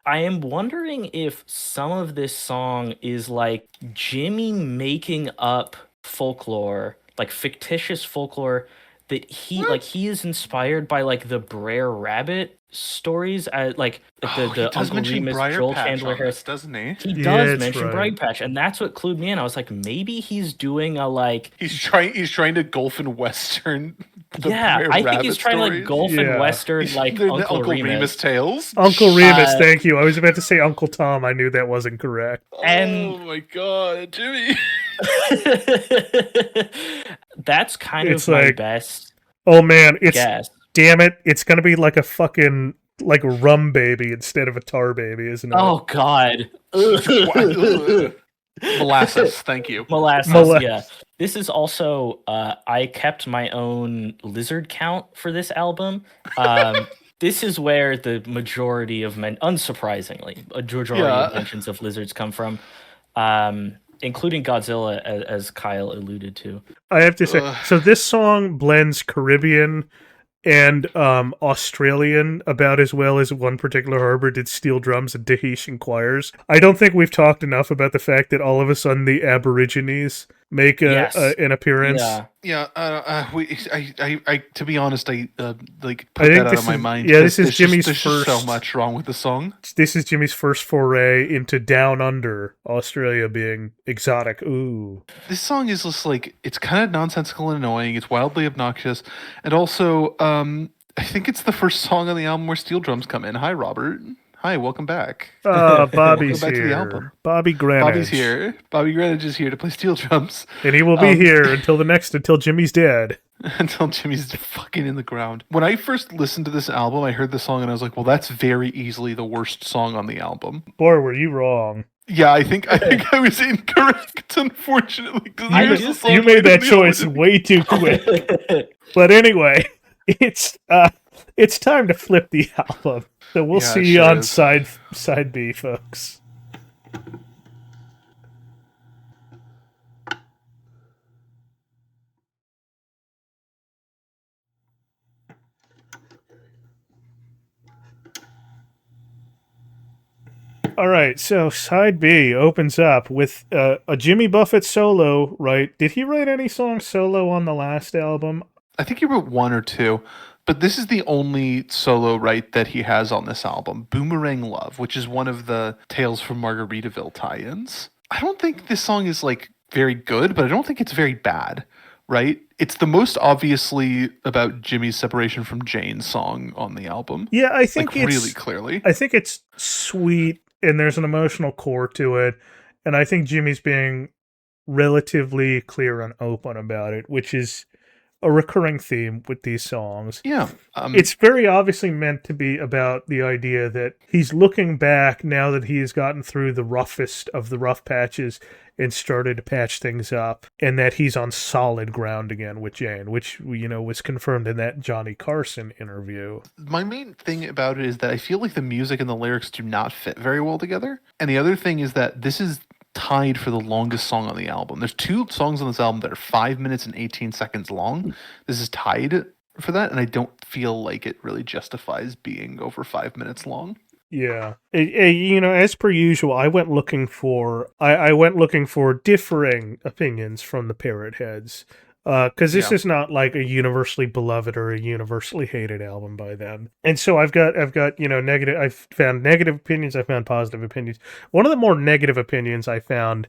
am wondering if some of this song is like Jimmy making up folklore, like fictitious folklore that he is inspired by like the Brer Rabbit stories, the Uncle Remus, Joel Chandler Harris, doesn't he? He does mention Briar Patch, and that's what clued me in. I was like, maybe he's doing he's trying to golf in Western. I think he's trying to like golf in Western Uncle Remus tales. Uncle Remus, thank you. I was about to say Uncle Tom. I knew that wasn't correct. Oh my God, Jimmy. That's kind of my best. Oh man, guess. Damn it! It's gonna be like a fucking rum baby instead of a tar baby, isn't it? Oh God. Molasses, thank you. Molasses. Yeah. This is also I kept my own lizard count for this album. This is where the majority of unsurprisingly, of mentions of lizards come from. Including Godzilla, as Kyle alluded to. I have to say, so this song blends Caribbean and Australian about as well as one particular harbor did steel drums and Tahitian choirs. I don't think we've talked enough about the fact that all of a sudden the Aborigines make an appearance. Yeah. I to be honest, I put that out of my mind. Yeah, this is Jimmy's first. There's so much wrong with the song. This is Jimmy's first foray into down under, Australia being exotic. Ooh. This song is just it's kind of nonsensical and annoying. It's wildly obnoxious, and also I think it's the first song on the album where steel drums come in. Hi, Robert. Hi, welcome back. Bobby's welcome back here. To the album. Bobby Greenwich. Bobby's here. Bobby Greenwich is here to play steel drums. And he will be here until Jimmy's dead. Until Jimmy's fucking in the ground. When I first listened to this album, I heard the song and I was like, well, that's very easily the worst song on the album. Boy, were you wrong. Yeah, I think I was incorrect, unfortunately. You made that choice way too quick. But anyway, it's time to flip the album. So we'll see you on side B, folks. All right, so side B opens up with a Jimmy Buffett solo, right? Did he write any songs solo on the last album? I think he wrote one or two. But this is the only solo that he has on this album, Boomerang Love, which is one of the Tales from Margaritaville tie-ins. I don't think this song is very good, but I don't think it's very bad, right? It's the most obviously about Jimmy's separation from Jane's song on the album. Yeah, I think it's really clearly. I think it's sweet and there's an emotional core to it, and I think Jimmy's being relatively clear and open about it, which is a recurring theme with these songs. Yeah. It's very obviously meant to be about the idea that he's looking back now that he has gotten through the roughest of the rough patches and started to patch things up, and that he's on solid ground again with Jane, which, was confirmed in that Johnny Carson interview. My main thing about it is that I feel like the music and the lyrics do not fit very well together. And the other thing is that this is tied for the longest song on the album. There's 2 songs on this album that are 5 minutes and 18 seconds long. This is tied for that, and I don't feel like it really justifies being over 5 minutes long. Yeah. As per usual, I went looking for differing opinions from the Parrot Heads. Because this is not like a universally beloved or a universally hated album by them. And so I've got negative. I've found negative opinions. I found positive opinions. One of the more negative opinions I found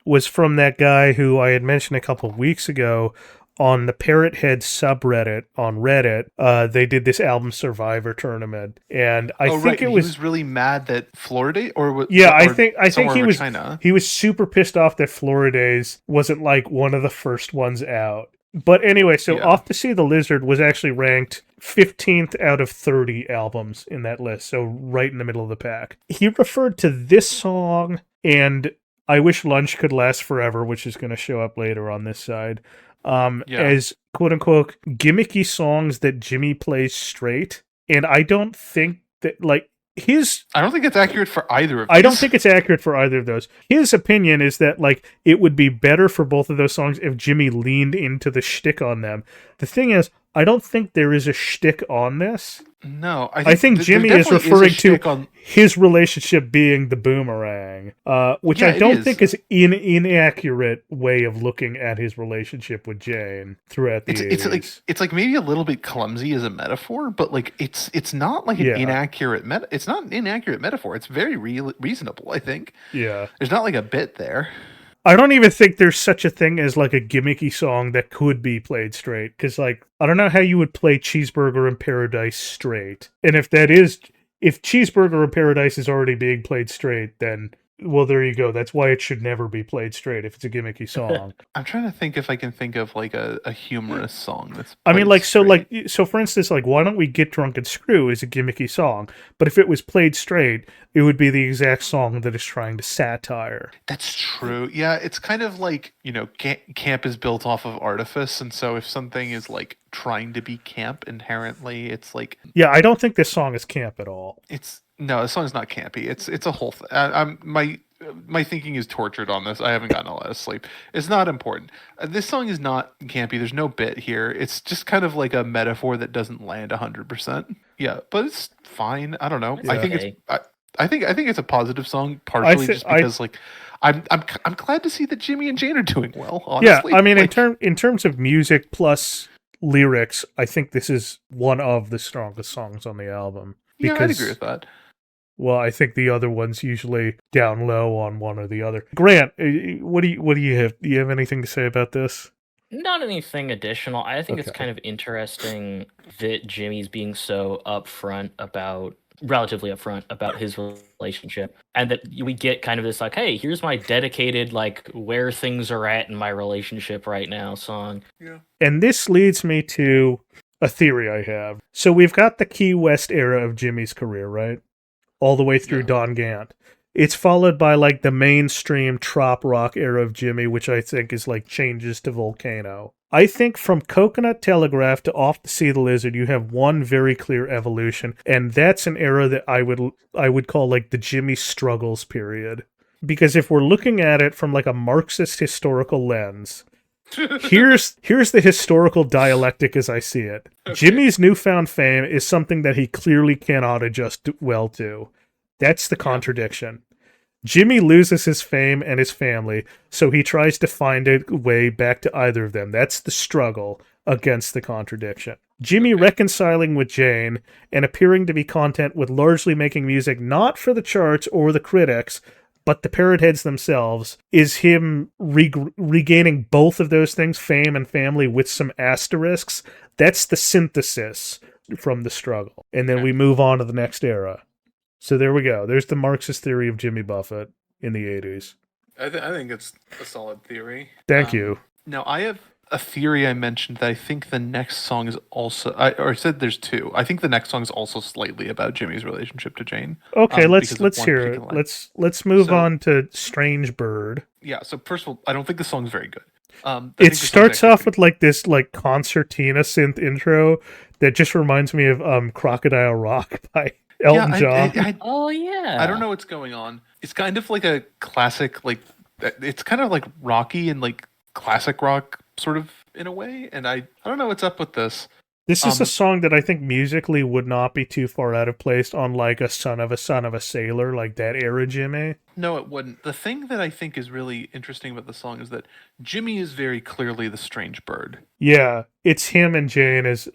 was from that guy who I had mentioned a couple of weeks ago on the Parrot Head subreddit on Reddit. They did this album Survivor tournament, and I think he was really mad that Florida I think he was China. He was super pissed off that Floridays wasn't like one of the first ones out. But anyway, so Off to See the Lizard was actually ranked 15th out of 30 albums in that list, so right in the middle of the pack. He referred to this song and I Wish Lunch Could Last Forever, which is going to show up later on this side, as quote-unquote gimmicky songs that Jimmy plays straight. And I don't think that, like, I don't think it's accurate for either of these. I don't think it's accurate for either of those. His opinion is that, like, it would be better for both of those songs if Jimmy leaned into the shtick on them. The thing is, I don't think there is a shtick on this. No, I think Jimmy is referring to his relationship being the boomerang, which I don't think is an inaccurate way of looking at his relationship with Jane throughout the 80s. It's like maybe a little bit clumsy as a metaphor, but like it's not like an inaccurate it's not an inaccurate metaphor. It's very reasonable, I think. Yeah, there's not like a bit there. I don't even think there's such a thing as like a gimmicky song that could be played straight. Because, like, I don't know how you would play Cheeseburger in Paradise straight. And if Cheeseburger in Paradise is already being played straight, then, well, there you go. That's why it should never be played straight if it's a gimmicky song. I'm trying to think if I can think of like a humorous song that's so for instance, like, Why Don't We Get Drunk and Screw is a gimmicky song, but if it was played straight, it would be the exact song that is trying to satire. That's true. Yeah, it's kind of like, camp is built off of artifice, and so if something is like trying to be camp inherently, it's like... Yeah, I don't think this song is camp at all. No, this song's not campy. It's a whole thing. My thinking is tortured on this. I haven't gotten a lot of sleep. It's not important. This song is not campy. There's no bit here. It's just kind of like a metaphor that doesn't land 100%. Yeah, but it's fine. I don't know. I think it's a positive song, partially because I'm glad to see that Jimmy and Jane are doing well. Honestly. Yeah, I mean, in terms of music plus lyrics, I think this is one of the strongest songs on the album. Yeah, I'd agree with that. Well, I think the other one's usually down low on one or the other. Grant, what do you have? Do you have anything to say about this? Not anything additional. I think it's kind of interesting that Jimmy's being so relatively upfront about his relationship, and that we get kind of this like, hey, here's my dedicated, like, where things are at in my relationship right now song. Yeah. And this leads me to a theory I have. So we've got the Key West era of Jimmy's career, right? All the way through Don Gant. It's followed by, like, the mainstream trop rock era of Jimmy, which I think is like Changes to Volcano. I think from Coconut Telegraph to Off to See the Lizard, you have one very clear evolution, and that's an era that I would call like the Jimmy struggles period. Because if we're looking at it from like a Marxist historical lens, here's the historical dialectic as I see it. Okay. Jimmy's newfound fame is something that he clearly cannot adjust well to. That's the contradiction. Jimmy loses his fame and his family, so he tries to find a way back to either of them. That's the struggle against the contradiction. Jimmy reconciling with Jane and appearing to be content with largely making music not for the charts or the critics, but the Parrot Heads themselves, is him regaining both of those things, fame and family, with some asterisks. That's the synthesis from the struggle. And then we move on to the next era. So there we go. There's the Marxist theory of Jimmy Buffett in the 80s. I think it's a solid theory. Thank you. Now, I have a theory I mentioned that I think the next song is also... I said there's two. I think the next song is also slightly about Jimmy's relationship to Jane. Okay, let's hear it. Let's move on to Strange Bird. Yeah, so first of all, I don't think the song's very good. It starts off with like this like concertina synth intro that just reminds me of Crocodile Rock by Elton John. Oh yeah. I don't know what's going on. It's kind of like a classic, like it's kind of like rocky and like classic rock sort of in a way. And I don't know what's up with this. This is a song that I think musically would not be too far out of place on like a son of a sailor, like that era Jimmy. No, it wouldn't. The thing that I think is really interesting about the song is that Jimmy is very clearly the strange bird. Yeah, it's him and Jane as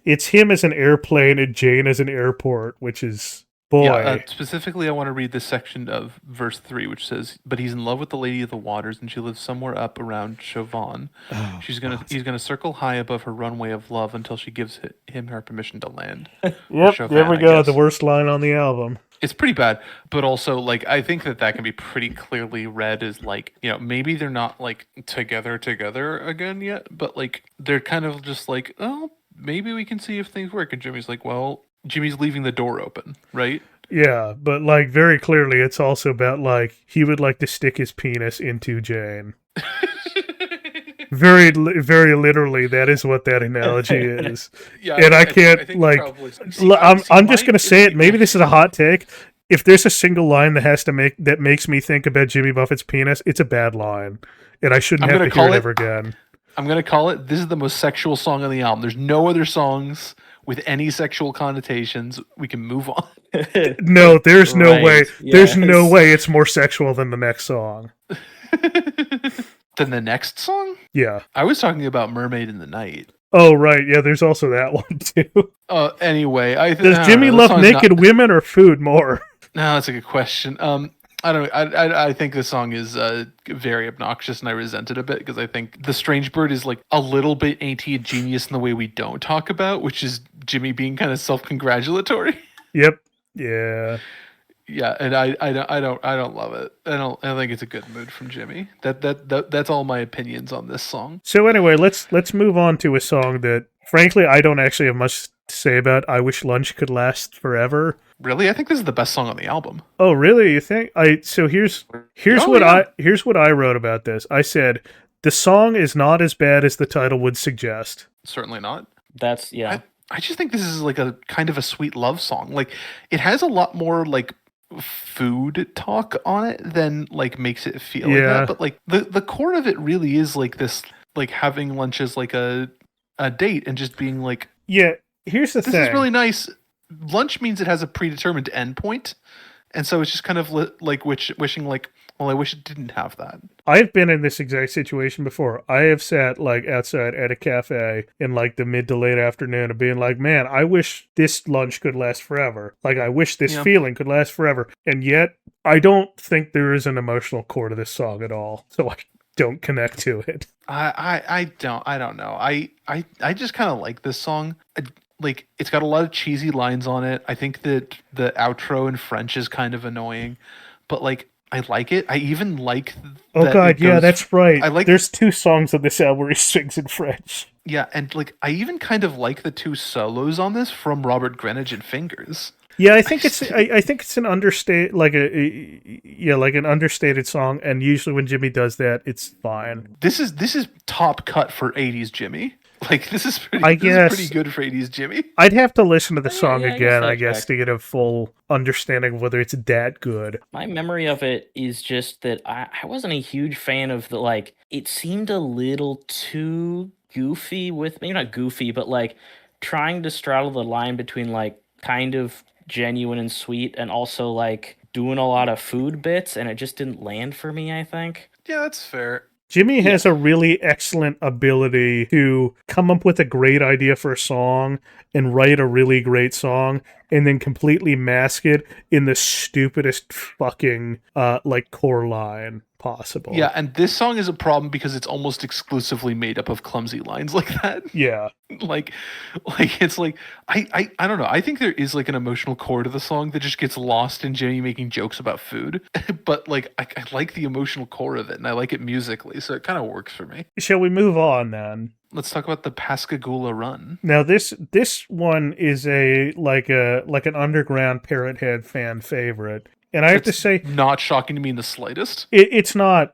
it's him as an airplane and Jane as an airport, which is boy. Yeah, specifically, I want to read this section of verse 3, which says, "But he's in love with the lady of the waters, and she lives somewhere up around Chauvin. He's gonna circle high above her runway of love until she gives him her permission to land." Yep, Chauvin, there we I go. guess. The worst line on the album. It's pretty bad, but also like I think that can be pretty clearly read as like, you know, maybe they're not like together again yet, but like they're kind of just like, oh, maybe we can see if things work. And Jimmy's like, well, Jimmy's leaving the door open, right? Yeah, but like very clearly, it's also about like he would like to stick his penis into Jane. Very literally, that is what that analogy is. Yeah, and I can't I'm just gonna say it. Maybe this is a hot take. If there's a single line that makes me think about Jimmy Buffett's penis, it's a bad line, and I shouldn't have to hear it ever again. I'm gonna call it. This is the most sexual song on the album. There's no other songs with any sexual connotations. We can move on. No, there's no way. There's Yes. no way it's more sexual than the next song. Then the next song? Yeah. I was talking about Mermaid in the Night. Oh, right. Yeah, there's also that one, too. Anyway, Does Jimmy love naked women or food more? No, that's a good question. I don't know. I think the song is very obnoxious, and I resent it a bit because I think the Strange Bird is like a little bit ain't he a genius in the way we don't talk about, which is Jimmy being kind of self-congratulatory. Yep. Yeah. Yeah, and I don't love it. I don't think it's a good mood from Jimmy. That's all my opinions on this song. So anyway, let's move on to a song that frankly I don't actually have much to say about. I Wish Lunch Could Last Forever. Really? I think this is the best song on the album. Oh, really? You think? Here's what I wrote about this. I said the song is not as bad as the title would suggest. Certainly not. That's yeah. I just think this is like a kind of a sweet love song. Like it has a lot more like food talk on it than like makes it feel like that. But like the core of it really is like this, like having lunch as like a date and just being like, yeah. Here's the thing. This is really nice. Lunch means it has a predetermined endpoint, and so it's just kind of like wishing like, well, I wish it didn't have that. I've been in this exact situation before. I have sat like outside at a cafe in like the mid to late afternoon and being like, man, I wish this lunch could last forever. Like I wish this feeling could last forever. And yet I don't think there is an emotional core to this song at all. So I don't connect to it. I don't know. I just kind of like this song. Like it's got a lot of cheesy lines on it. I think that the outro in French is kind of annoying, but like I like it. I even like. Oh God, yeah, that's right. I like. There's 2 songs on this album where he sings in French. Yeah, and like I even kind of like the 2 solos on this from Robert Greenidge and Fingers. Yeah, I think it's an understated an understated song, and usually when Jimmy does that, it's fine. This is top cut for 80s Jimmy. Like this is pretty good for 80s Jimmy. I'd have to listen to the song again, I guess, to get a full understanding of whether it's that good. My memory of it is just that I wasn't a huge fan of the like. It seemed a little too goofy with maybe not goofy, but like trying to straddle the line between like kind of genuine and sweet and also like doing a lot of food bits, and it just didn't land for me, I think. Yeah, that's fair. Jimmy has a really excellent ability to come up with a great idea for a song and write a really great song and then completely mask it in the stupidest fucking like core line possible. Yeah, and this song is a problem because it's almost exclusively made up of clumsy lines like that. Yeah. like it's like I don't know. I think there is like an emotional core to the song that just gets lost in Jimmy making jokes about food. But like I like the emotional core of it and I like it musically, so it kind of works for me. Shall we move on then? Let's talk about the Pascagoula Run. Now this one is an underground Parrot Head fan favorite. And I have to say, not shocking to me in the slightest. it's not.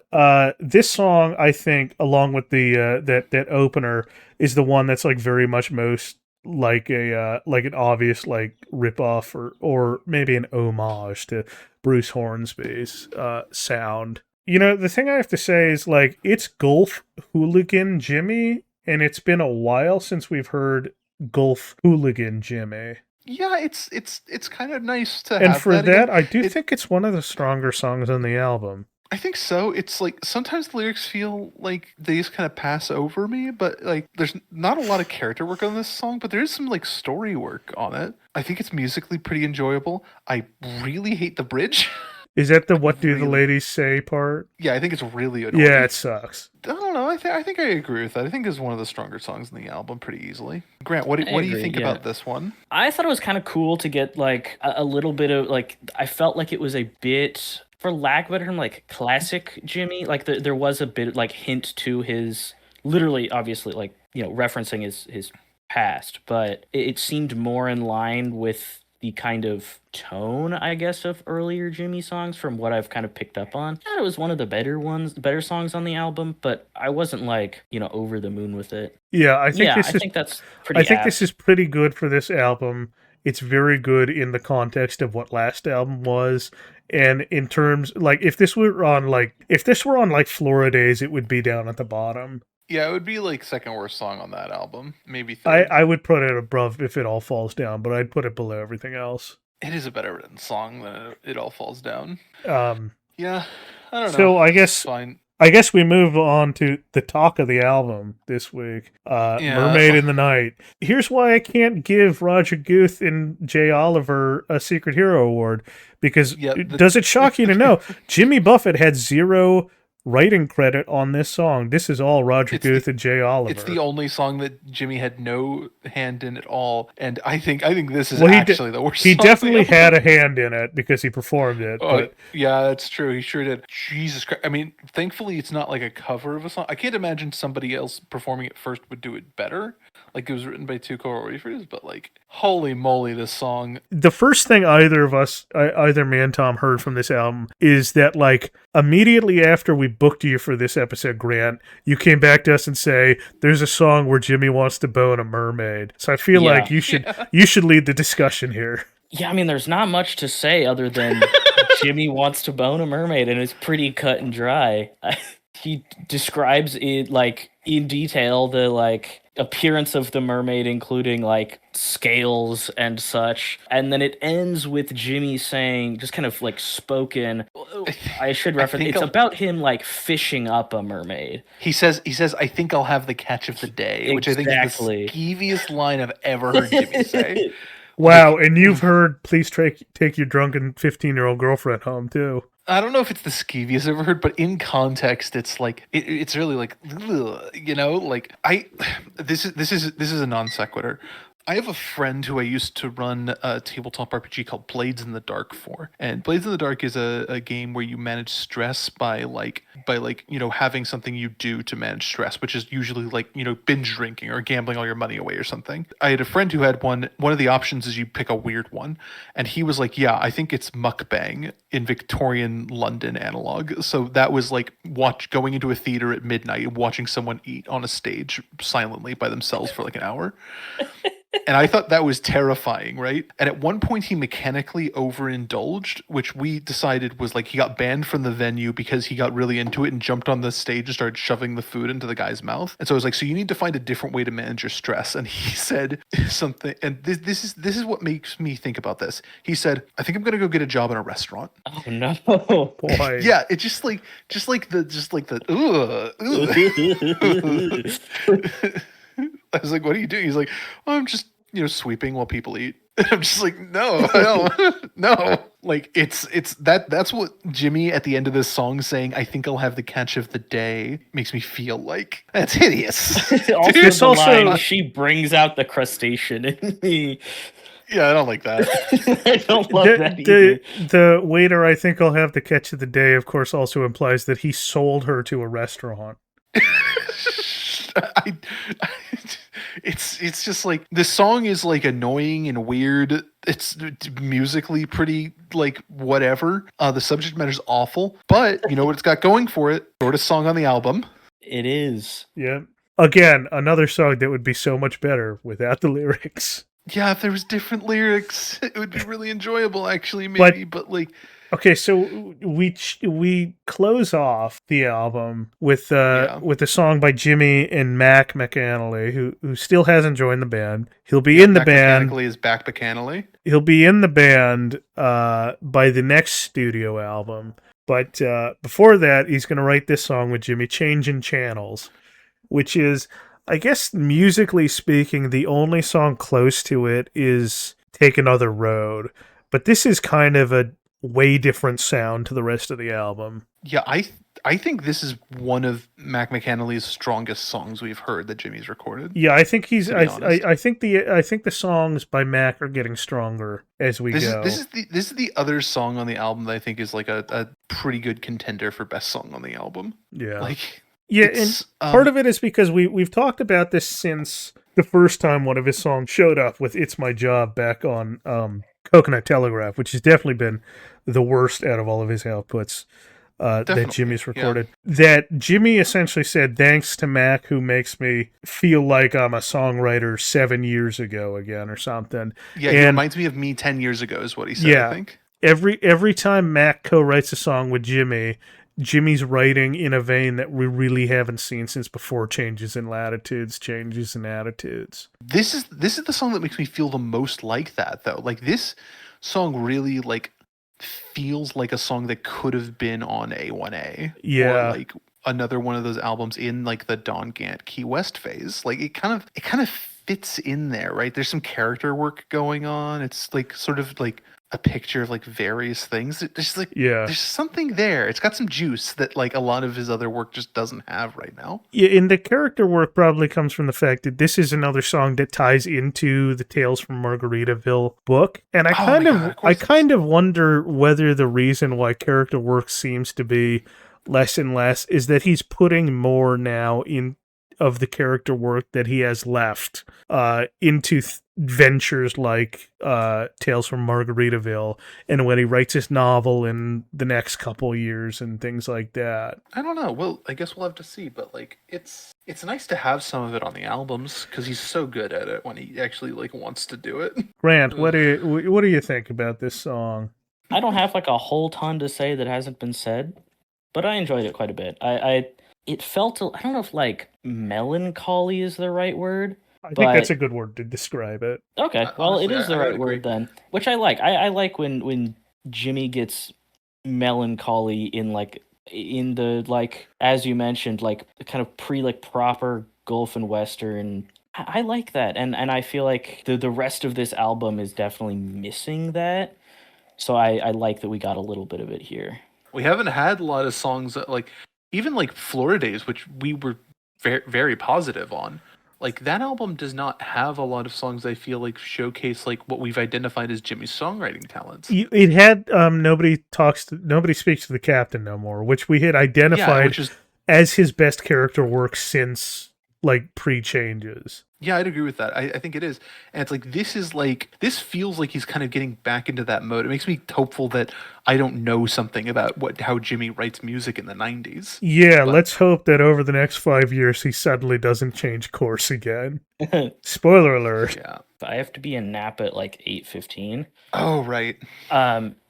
This song, I think, along with the that opener, is the one that's like very much most like a like an obvious like ripoff or maybe an homage to Bruce Hornsby's sound. You know, the thing I have to say is like it's Gulf Hooligan Jimmy, and it's been a while since we've heard Gulf Hooligan Jimmy. Yeah, it's kind of nice to have. And for that, again. I do think it's one of the stronger songs on the album. I think so. It's like sometimes the lyrics feel like they just kind of pass over me, but like there's not a lot of character work on this song, but there is some like story work on it. I think it's musically pretty enjoyable. I really hate the bridge. Is that the "What do the ladies say" part? Yeah, I think it's really annoying. Yeah, it sucks. I don't know. I think I agree with that. I think it's one of the stronger songs in the album pretty easily. Grant, what do you think about this one? I thought it was kind of cool to get like a little bit of like, I felt like it was a bit, for lack of a better term, like classic Jimmy. Like there was a bit like hint to his, literally, obviously, like, you know, referencing his past, but it seemed more in line with the kind of tone, I guess, of earlier Jimmy songs from what I've kind of picked up on. I thought it was one of the better songs on the album, but I wasn't like, you know, over the moon with it. Yeah, I think that's pretty apt. this is pretty good for this album. It's very good in the context of what last album was. And in terms, like, if this were on Flora Days, it would be down at the bottom. Yeah, it would be like second worst song on that album, maybe third. I would put it above If It All Falls Down, but I'd put it below everything else. It is a better written song than It All Falls Down. Yeah, I don't know. So Fine. I guess we move on to the talk of the album this week, Mermaid in the Night. Here's why I can't give Roger Guth and Jay Oliver a Secret Hero Award, because does it shock you to know Jimmy Buffett had zero writing credit on this song? This is all Roger Guth and Jay Oliver. It's the only song that Jimmy had no hand in at all, and I think this is actually the worst. He song definitely had a hand in it because he performed it. But yeah, that's true. He sure did. Jesus Christ! I mean, thankfully, it's not like a cover of a song. I can't imagine somebody else performing it first would do it better. Like, it was written by two choreographers, but like, holy moly, this song. The first thing either me and Tom heard from this album is that, like, immediately after we booked you for this episode, Grant, you came back to us and say, there's a song where Jimmy wants to bone a mermaid. So I feel like you should lead the discussion here. Yeah, I mean, there's not much to say other than Jimmy wants to bone a mermaid, and it's pretty cut and dry. He describes it, like, in detail, the, like, appearance of the mermaid, including, like, scales and such. And then it ends with Jimmy saying, just kind of, like, spoken, I should reference, it's about him, like, fishing up a mermaid. He says, I think I'll have the catch of the day, which I think is the skeeviest line I've ever heard Jimmy say. Wow, and you've heard "Please take your drunken 15-year-old girlfriend home" too. I don't know if it's the skeeviest I've ever heard, but in context, it's like it's really like, you know, like this is a non sequitur. I have a friend who I used to run a tabletop RPG called Blades in the Dark for. And Blades in the Dark is a game where you manage stress by you know, having something you do to manage stress, which is usually like, you know, binge drinking or gambling all your money away or something. I had a friend who had one of the options is you pick a weird one. And he was like, yeah, I think it's mukbang in Victorian London analog. So that was like going into a theater at midnight and watching someone eat on a stage silently by themselves for like an hour. And I thought that was terrifying, right? And at one point he mechanically overindulged, which we decided was like he got banned from the venue because he got really into it and jumped on the stage and started shoving the food into the guy's mouth. And so I was like, so you need to find a different way to manage your stress. And he said something, and this is what makes me think about this. He said, I think I'm gonna go get a job in a restaurant. Oh no. Boy. Yeah, it's just like the I was like, what are you doing? He's like, oh, I'm just, you know, sweeping while people eat. And I'm just like, no. Like, that's what Jimmy at the end of this song saying, I think I'll have the catch of the day, makes me feel like. That's hideous. Also, line, she brings out the crustacean in me. Yeah, I don't like that. I don't love that either. The waiter, I think I'll have the catch of the day, of course, also implies that he sold her to a restaurant. I, it's just like this song is like annoying and weird. It's musically pretty like whatever. The subject matter is awful, but you know what it's got going for it? Shortest song on the album. It is. Yeah. Again, another song that would be so much better without the lyrics. Yeah, if there was different lyrics, it would be really enjoyable. Actually, maybe, but like. Okay, so we close off the album with a song by Jimmy and McAnally, who still hasn't joined the band. He'll be in the band. McAnally is Back BcAnally. He'll be in the band by the next studio album. But before that, he's going to write this song with Jimmy, "Changing Channels," which is, I guess, musically speaking, the only song close to it is "Take Another Road." But this is kind of a way different sound to the rest of the album. Yeah, I think this is one of McAnally's strongest songs we've heard that Jimmy's recorded. Yeah, I think he's. I think the songs by Mac are getting stronger as we go. This is the other song on the album that I think is like a pretty good contender for best song on the album. Yeah, like and part of it is because we've talked about this since the first time one of his songs showed up with "It's My Job" back on Coconut Telegraph, which has definitely been the worst out of all of his outputs that Jimmy's recorded. Yeah. That Jimmy essentially said, thanks to Mac, who makes me feel like I'm a songwriter 7 years ago again or something. Yeah, it reminds me of me 10 years ago is what he said, yeah, I think. Every time Mac co-writes a song with Jimmy, Jimmy's writing in a vein that we really haven't seen since before Changes in Latitudes, Changes in Attitudes. This is the song that makes me feel the most like that, though. Like, this song really, like, feels like a song that could have been on A1A. Yeah. Or, like, another one of those albums in, like, the Don Gant Key West phase. Like, it kind of fits in there, right? There's some character work going on. It's, like, sort of, like, a picture of like various things. There's like, there's something there. It's got some juice that like a lot of his other work just doesn't have right now. Yeah, and the character work probably comes from the fact that this is another song that ties into the Tales from Margaritaville book. And I kind of wonder whether the reason why character work seems to be less and less is that he's putting more now in of the character work that he has left into ventures like Tales from Margaritaville, and when he writes his novel in the next couple years and things like that. I don't know. Well, I guess we'll have to see, but like it's nice to have some of it on the albums because he's so good at it when he actually like wants to do it. Grant, what do you think about this song? I don't have like a whole ton to say that hasn't been said, but I enjoyed it quite a bit. It felt, I don't know if like melancholy is the right word. I think that's a good word to describe it. Okay, well, honestly, it is the right word then, which I like. I like when Jimmy gets melancholy in the like, as you mentioned, like kind of proper Gulf and Western. I like that, and I feel like the rest of this album is definitely missing that. So I like that we got a little bit of it here. We haven't had a lot of songs that like. Even like Florida Days, which we were very, very positive on, like that album does not have a lot of songs I feel like showcase like what we've identified as Jimmy's songwriting talents. It had nobody speaks to the captain no more, which we had identified as his best character work since like pre-Changes. Yeah, I'd agree with that. I think it is. And it's like, this feels like he's kind of getting back into that mode. It makes me hopeful that I don't know something about how Jimmy writes music in the 90s. Yeah, let's hope that over the next 5 years he suddenly doesn't change course again. Spoiler alert. Yeah. I have to be in Napa at like 8:15. Oh, right.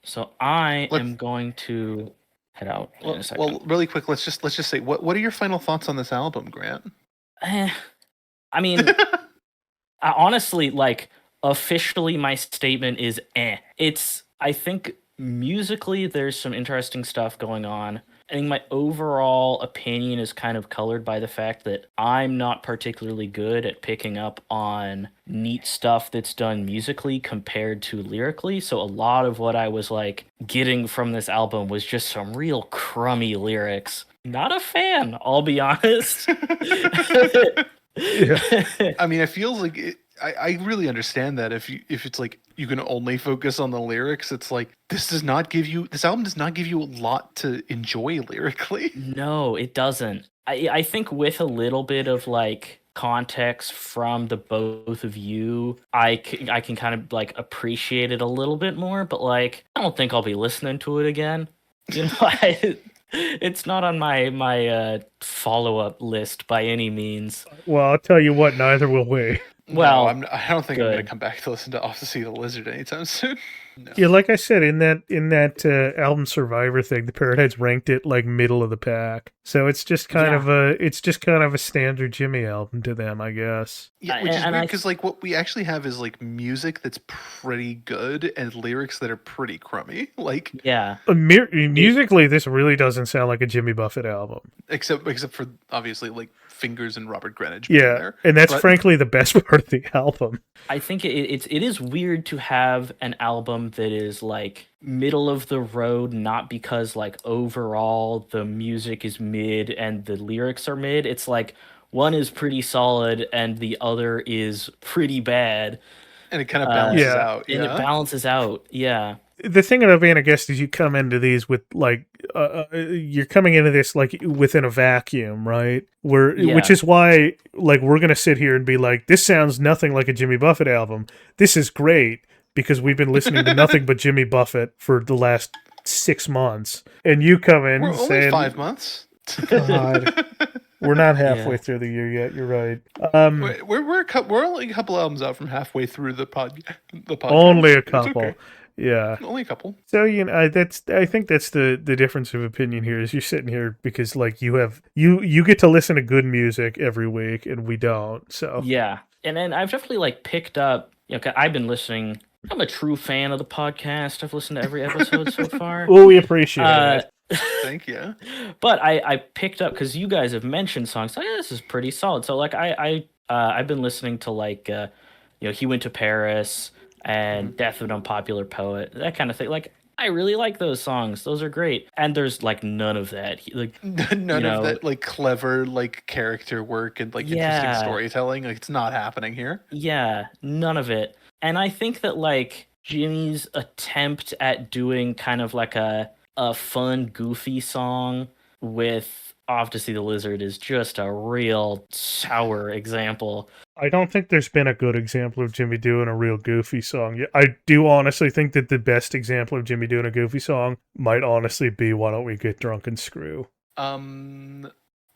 So I am going to head out in a second. Well, really quick, let's just say, what are your final thoughts on this album, Grant? I mean, honestly, like, officially my statement is I think musically there's some interesting stuff going on. I think my overall opinion is kind of colored by the fact that I'm not particularly good at picking up on neat stuff that's done musically compared to lyrically. So a lot of what I was like getting from this album was just some real crummy lyrics. Not a fan, I'll be honest. Yeah. I mean, it feels like I really understand that if it's like you can only focus on the lyrics, it's like this album does not give you a lot to enjoy lyrically. No, it doesn't. I think with a little bit of like context from the both of you, I can kind of like appreciate it a little bit more, but like I don't think I'll be listening to it again. You know, it's not on my follow-up list by any means. Well, I'll tell you what, neither will we. Well, no, I don't think I'm going to good. come back to listen to Off to See the Lizard anytime soon. No. Yeah, like I said, in that album Survivor thing, the Parrotheads ranked it like middle of the pack. So it's just kind of a standard Jimmy album to them, I guess. Yeah, which is weird because like what we actually have is like music that's pretty good and lyrics that are pretty crummy. Like yeah, musically, this really doesn't sound like a Jimmy Buffett album, except for obviously like Fingers and Robert Greenidge. Being there. And that's frankly the best part of the album. I think it is weird to have an album that is like middle of the road, not because like overall the music is mid and the lyrics are mid. It's like one is pretty solid and the other is pretty bad. And it kind of balances out. And it balances out, yeah. The thing about being a guest is you come into these with like you're coming into this like within a vacuum, right? Which is why like we're gonna sit here and be like, this sounds nothing like a Jimmy Buffett album. This is great because we've been listening to nothing but Jimmy Buffett for the last 6 months, and you come in we're saying only 5 months. God, we're not halfway through the year yet. You're right. We're only a couple albums out from halfway through the podcast. Only a couple. Okay. Yeah, only a couple. So I think that's the difference of opinion here is you're sitting here because like you get to listen to good music every week and we don't. So yeah, and then I've definitely like picked up. I've been listening. I'm a true fan of the podcast. I've listened to every episode so far. Well, we appreciate it. Thank you. But I picked up because you guys have mentioned songs. So this is pretty solid. So like I've been listening to like He Went to Paris and Death of an Unpopular Poet, that kind of thing. Like I really like those songs. Those are great. And there's like none of that. Like none of that like clever like character work and like interesting storytelling. Like it's not happening here. Yeah, none of it. And I think that like Jimmy's attempt at doing kind of like a fun, goofy song with Off to See the Lizard is just a real sour example. I don't think there's been a good example of Jimmy doing a real goofy song. I do honestly think that the best example of Jimmy doing a goofy song might honestly be Why Don't We Get Drunk and Screw?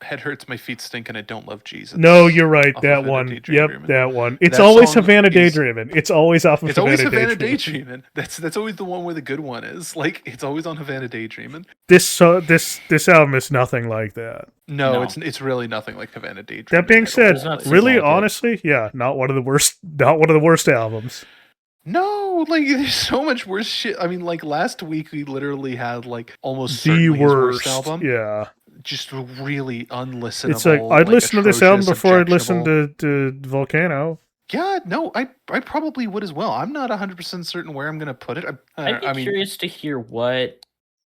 Head Hurts, My Feet Stink, and I Don't Love Jesus. No, you're right. That one. Yep, that one. It's always Havana Daydreamin. It's always off of Havana Daydreamin. That's always the one where the good one is. Like, it's always on Havana Daydreamin. This album is nothing like that. No, it's really nothing like Havana Daydreamin. That being said, really, honestly, not one of the worst albums. No, like there's so much worse shit. I mean, like last week we literally had like almost the worst album. Yeah. Just really unlistenable. It's like I'd listen to this album before I'd listen to Volcano. Yeah, no, I probably would as well. I'm not 100% certain where I'm going to put it. I'd be curious to hear what.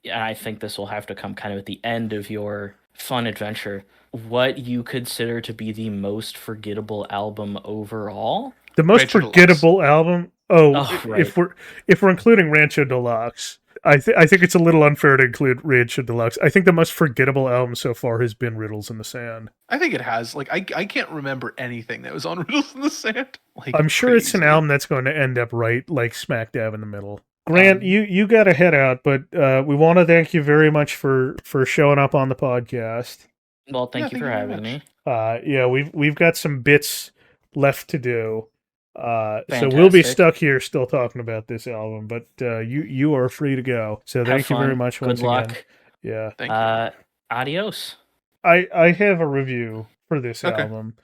Yeah, I think this will have to come kind of at the end of your fun adventure. What you consider to be the most forgettable album overall? The most forgettable album. Right. If we're including Rancho Deluxe. I think it's a little unfair to include Rancho Deluxe. I think the most forgettable album so far has been Riddles in the Sand. I think it has. Like, I can't remember anything that was on Riddles in the Sand. Like, I'm sure it's an album that's going to end up right, like smack dab in the middle. Grant, you got to head out, but we want to thank you very much for showing up on the podcast. Well, thank you for having me. We've got some bits left to do. So we'll be stuck here still talking about this album, but you are free to go. So thank you very much once again. Good luck. Yeah. Thank you. Adios. I have a review for this album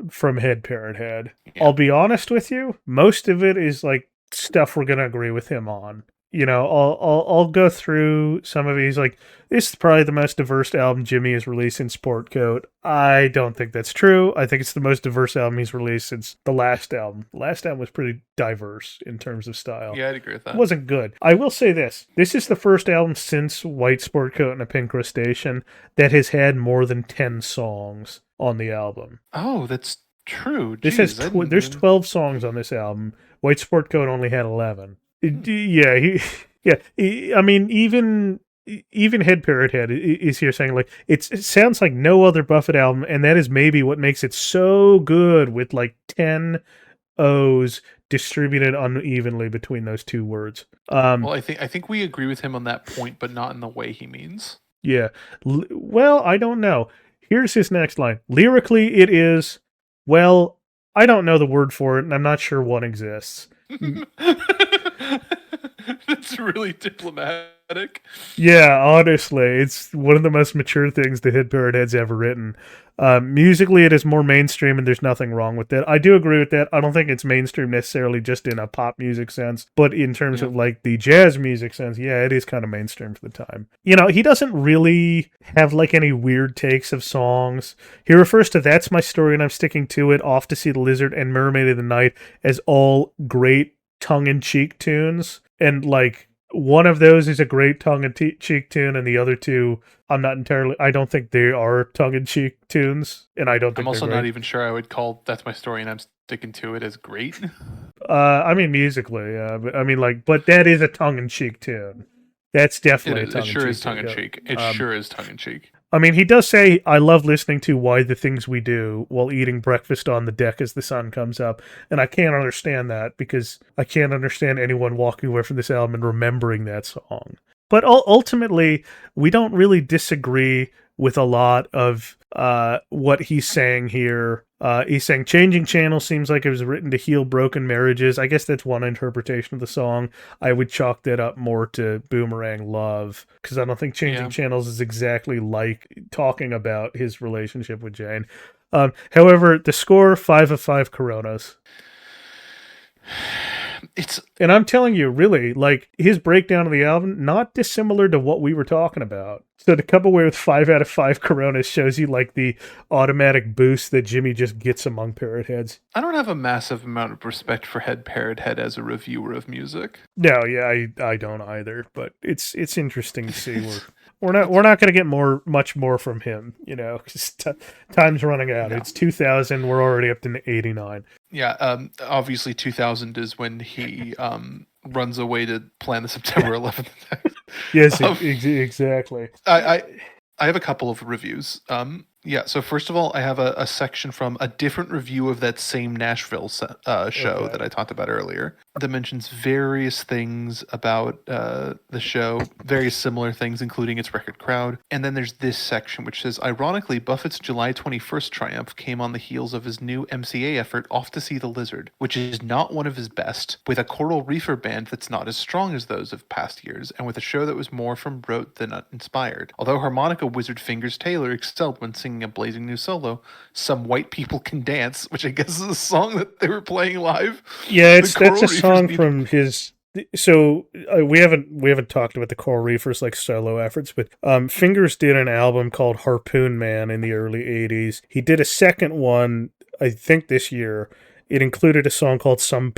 from Head Parrot Head. Yeah. I'll be honest with you, most of it is like stuff we're gonna agree with him on. I'll go through some of it. He's like, this is probably the most diverse album Jimmy has released since Sport Coat. I don't think that's true. I think it's the most diverse album he's released since the last album. The last album was pretty diverse in terms of style. Yeah, I'd agree with that. It wasn't good. I will say this. This is the first album since White Sport Coat and a Pink Crustacean that has had more than 10 songs on the album. Oh, that's True. This Jeez, has there's 12 songs on this album. White Sport Coat only had 11. I mean, even Head Parrot Head is here saying like it sounds like no other Buffett album, and that is maybe what makes it so good, with like 10 O's distributed unevenly between those two words. Well, I think we agree with him on that point, but not in the way he means. Yeah. Well, I don't know. Here's his next line. Lyrically, it is, well, I don't know the word for it, and I'm not sure one exists. That's really diplomatic. Yeah, honestly, it's one of the most mature things the Head Parrot Head's ever written. Musically, it is more mainstream, and there's nothing wrong with that. I do agree with that. I don't think it's mainstream necessarily just in a pop music sense, but in terms of like the jazz music sense, yeah, it is kind of mainstream for the time. You know, he doesn't really have like any weird takes of songs. He refers to That's My Story and I'm Sticking to It, Off to See the Lizard, and Mermaid of the Night as all great tongue-in-cheek tunes, and like one of those is a great tongue-in-cheek tune, and the other two, I don't think they are tongue-in-cheek tunes, and I don't think I'm also they're not great. even sure I would call That's My Story and I'm Sticking to It as great. I mean, musically, yeah, but I mean, like, but that is a tongue-in-cheek tune. That's definitely a tongue-in-cheek. It sure is tune, tongue-in-cheek. yeah. It sure is tongue-in-cheek. I mean, he does say, I love listening to Why the Things We Do while eating breakfast on the deck as the sun comes up. And I can't understand that, because I can't understand anyone walking away from this album and remembering that song. But ultimately, we don't really disagree with a lot of what he's saying here. He's saying changing channels seems like it was written to heal broken marriages. I guess that's one interpretation of the song. I would chalk that up more to Boomerang Love, because I don't think changing channels is exactly like talking about his relationship with Jane. However, the score, 5 of 5 Coronas. And I'm telling you, really, like, his breakdown of the album, not dissimilar to what we were talking about. So to come away with 5 out of 5 Coronas shows you, like, the automatic boost that Jimmy just gets among Parrot Heads. I don't have a massive amount of respect for Head Parrot Head as a reviewer of music. No, yeah, I don't either. But it's interesting to see. We're not going to get much more from him, you know, because time's running out. No. It's 2000. We're already up to 89. Yeah, obviously 2000 is when he runs away to plan the September 11th attack. Yes, exactly. I have a couple of reviews. So first of all, I have a section from a different review of that same Nashville show that I talked about earlier that mentions various things about the show, various similar things, including its record crowd. And then there's this section which says, ironically, Buffett's July 21st triumph came on the heels of his new MCA effort, Off to See the Lizard, which is not one of his best, with a choral reefer band that's not as strong as those of past years, and with a show that was more from rote than inspired. Although harmonica wizard Fingers Taylor excelled when singing a blazing new solo, Some White People Can Dance, which I guess is a song that they were playing live. Yeah, that's a song from his. So we haven't talked about the Coral Reefers like solo efforts, but Fingers did an album called Harpoon Man in the early '80s. He did a second one, I think, this year. It included a song called Some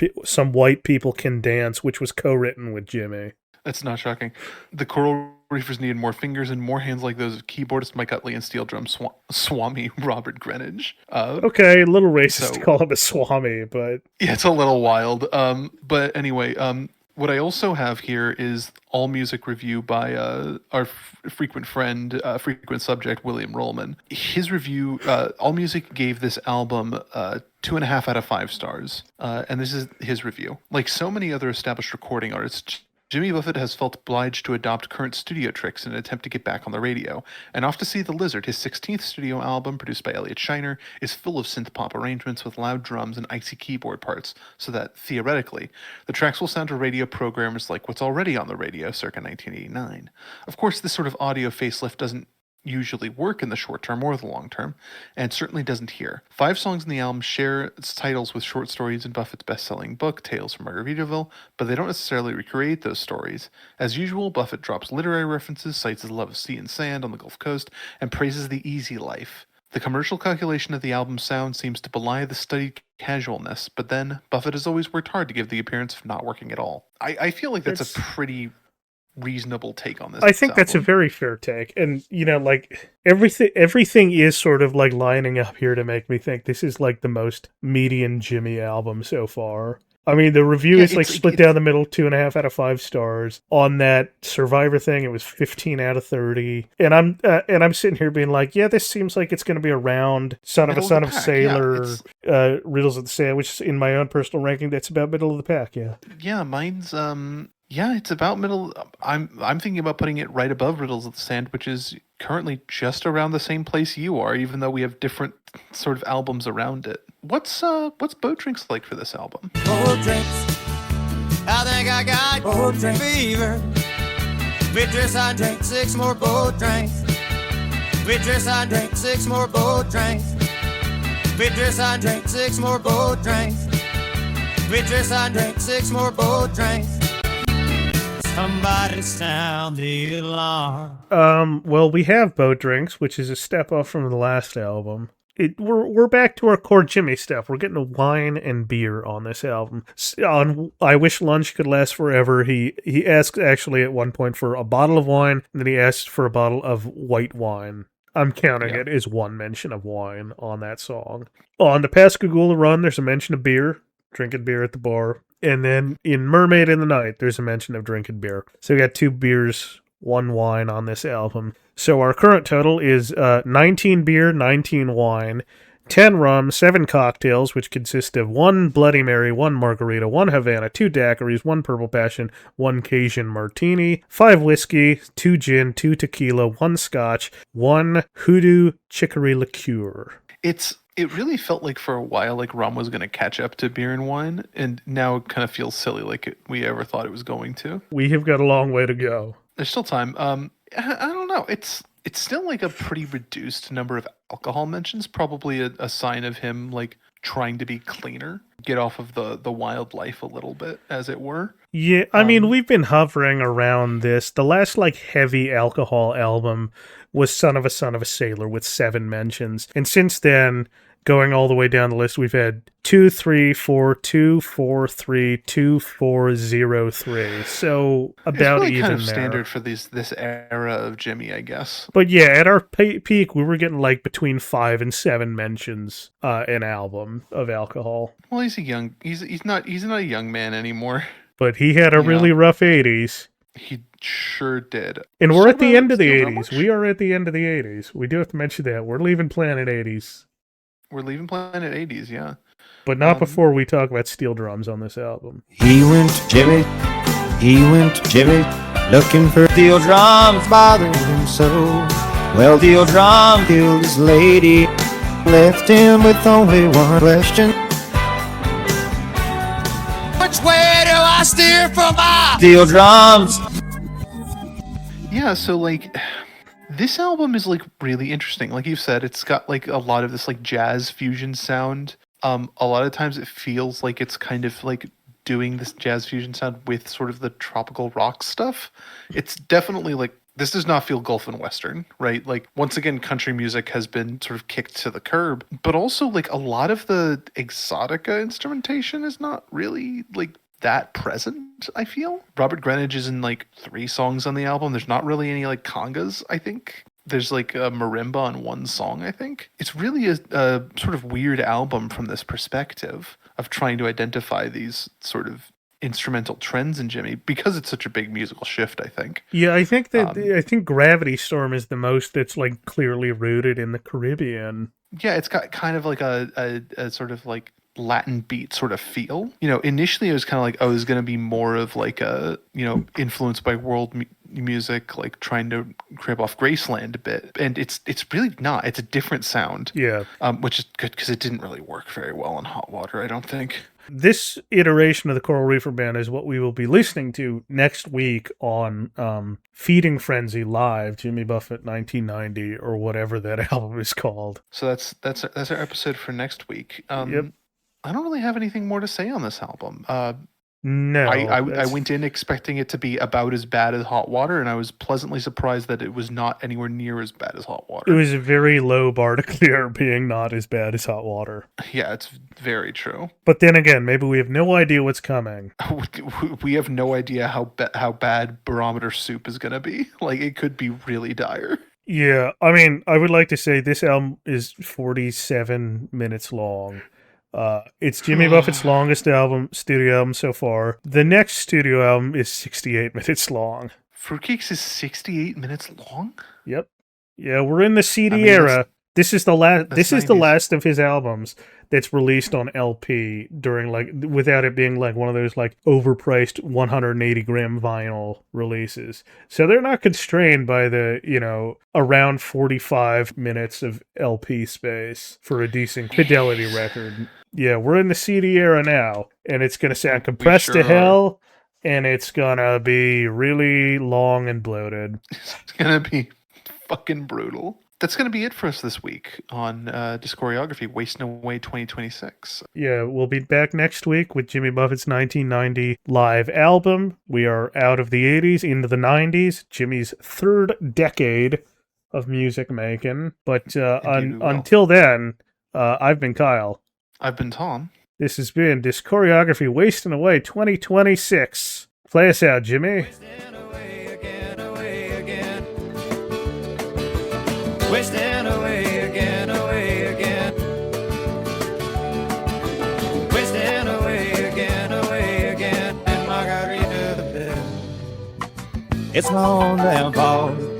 White People Can Dance, which was co-written with Jimmy. That's not shocking. The Coral Reefers needed more fingers and more hands like those of keyboardist McAnally and steel drum Swami Robert Greenidge. Okay, a little racist to call him a Swami, but... Yeah, it's a little wild. But anyway, what I also have here is All Music review by our frequent friend, frequent subject, William Rollman. His review, All Music gave this album 2.5 out of 5 stars. And this is his review. Like so many other established recording artists, Jimmy Buffett has felt obliged to adopt current studio tricks in an attempt to get back on the radio. And Off to See the Lizard, his 16th studio album, produced by Elliot Shiner, is full of synth-pop arrangements with loud drums and icy keyboard parts, so that, theoretically, the tracks will sound to radio programmers like what's already on the radio circa 1989. Of course, this sort of audio facelift doesn't usually work in the short term or the long term, and certainly doesn't here. 5 songs in the album share its titles with short stories in Buffett's best-selling book, Tales from Margaritaville, but they don't necessarily recreate those stories. As usual, Buffett drops literary references, cites his love of sea and sand on the Gulf Coast, and praises the easy life. The commercial calculation of the album's sound seems to belie the studied casualness, but then, Buffett has always worked hard to give the appearance of not working at all. I feel like that's a pretty reasonable take on this. I think that's a very fair take. And, like, everything is sort of, like, lining up here to make me think this is, like, the most median Jimmy album so far. I mean, the review is, like, split down the middle, 2.5 out of 5 stars. On that Survivor thing, it was 15 out of 30. And I'm sitting here being like, yeah, this seems like it's going to be around Son of a Sailor, Riddles of the Sand, which is in my own personal ranking, that's about middle of the pack, yeah. Yeah, mine's, it's about middle. I'm thinking about putting it right above Riddles of the Sand, which is currently just around the same place you are, even though we have different sort of albums around it. What's Boat Drinks like for this album? Boat drinks. I think I got boat drink fever. Beatrice, I drink 6 more boat drinks. Beatrice, I drink 6 more boat drinks. Beatrice, I drink 6 more boat drinks. Beatrice, I drink 6 more boat drinks. Somebody sound the alarm. Well, we have Boat Drinks, which is a step up from the last album. We're back to our core Jimmy stuff. We're getting a wine and beer on this album. On I Wish Lunch Could Last Forever, he asked actually at one point for a bottle of wine, and then he asked for a bottle of white wine. I'm counting it as one mention of wine on that song. On the Pascagoula Run, there's a mention of beer, drinking beer at the bar. And then in Mermaid in the Night, there's a mention of drinking beer. So we got 2 beers, 1 wine on this album. So our current total is 19 beer, 19 wine, 10 rum, 7 cocktails, which consist of 1 Bloody Mary, 1 margarita, 1 Havana, 2 daiquiris, 1 Purple Passion, 1 Cajun Martini, 5 whiskey, 2 gin, 2 tequila, 1 scotch, 1 Hoodoo Chicory liqueur. It really felt like for a while like rum was going to catch up to beer and wine, and now it kind of feels silly like we ever thought it was going to. We have got a long way to go. There's still time. I don't know. It's still like a pretty reduced number of alcohol mentions, probably a sign of him like trying to be cleaner, get off of the wild life a little bit, as it were. Yeah, I mean, we've been hovering around this. The last like heavy alcohol album was Son of a Sailor with 7 mentions. And since then, going all the way down the list, we've had 2, 3, 4, 2, 4, 3, 2, 4, 0, 3. So about it's really even kind of there. Standard for this era of Jimmy, I guess. But yeah, at our peak, we were getting like between 5 and 7 mentions an album of alcohol. Well, he's not a young man anymore. But he had a really rough 80s. He sure did. And we're at the end of the 80s. We are at the end of the 80s. We do have to mention that. We're leaving Planet 80s. We're leaving Planet 80s, yeah. But not before we talk about steel drums on this album. He went to Jimmy, looking for steel drums bothering him so. Well, steel drum killed his lady, left him with only one question. Which way do I steer for my steel drums? Yeah, so like this album is like really interesting. Like you said, it's got like a lot of this like jazz fusion sound. A lot of times it feels like it's kind of like doing this jazz fusion sound with sort of the tropical rock stuff. It's definitely like, this does not feel Gulf and Western, right? Like once again, country music has been sort of kicked to the curb, but also like a lot of the exotica instrumentation is not really like that present, I feel. Robert Greenidge is in like 3 songs on the album. There's not really any like congas, I think. There's like a marimba on 1 song, I think. It's really a sort of weird album from this perspective of trying to identify these sort of instrumental trends in Jimmy, because it's such a big musical shift, I think. Yeah, I think that I think Gravity Storm is the most that's like clearly rooted in the Caribbean. Yeah, it's got kind of like a sort of like Latin beat sort of feel. You know, initially it was kind of like, oh, it's going to be more of like a, you know, influenced by world music, like trying to crib off Graceland a bit. And it's really not. It's a different sound. Yeah. Which is good because it didn't really work very well in Hot Water, I don't think. This iteration of the Coral Reefer Band is what we will be listening to next week on Feeding Frenzy Live, Jimmy Buffett 1990, or whatever that album is called. So that's our episode for next week. Yep. I don't really have anything more to say on this album. No. I went in expecting it to be about as bad as Hot Water, and I was pleasantly surprised that it was not anywhere near as bad as Hot Water. It was a very low bar to clear, being not as bad as Hot Water. Yeah, it's very true. But then again, maybe we have no idea what's coming. We have no idea how bad Barometer Soup is going to be. Like, it could be really dire. Yeah, I mean, I would like to say this album is 47 minutes long. It's Jimmy Buffett's longest studio album so far. The next studio album is 68 minutes long. Fruitcakes is 68 minutes long? Yep. Yeah, we're in the CD era. This is the last. This is the last of his albums that's released on LP during, like, without it being like one of those like overpriced 180 gram vinyl releases. So they're not constrained by the, you know, around 45 minutes of LP space for a decent fidelity record. Yeah, we're in the CD era now, and it's gonna sound compressed to hell, and it's gonna be really long and bloated. It's gonna be fucking brutal. That's going to be it for us this week on Dischoreography, Wasting Away 2026. Yeah, we'll be back next week with Jimmy Buffett's 1990 live album. We are out of the 80s, into the 90s, Jimmy's third decade of music making. But until then, I've been Kyle. I've been Tom. This has been Dischoreography, Wasting Away 2026. Play us out, Jimmy. Wasting away again, away again. Wasting away again, and Margarita the bed. It's my own damn fault.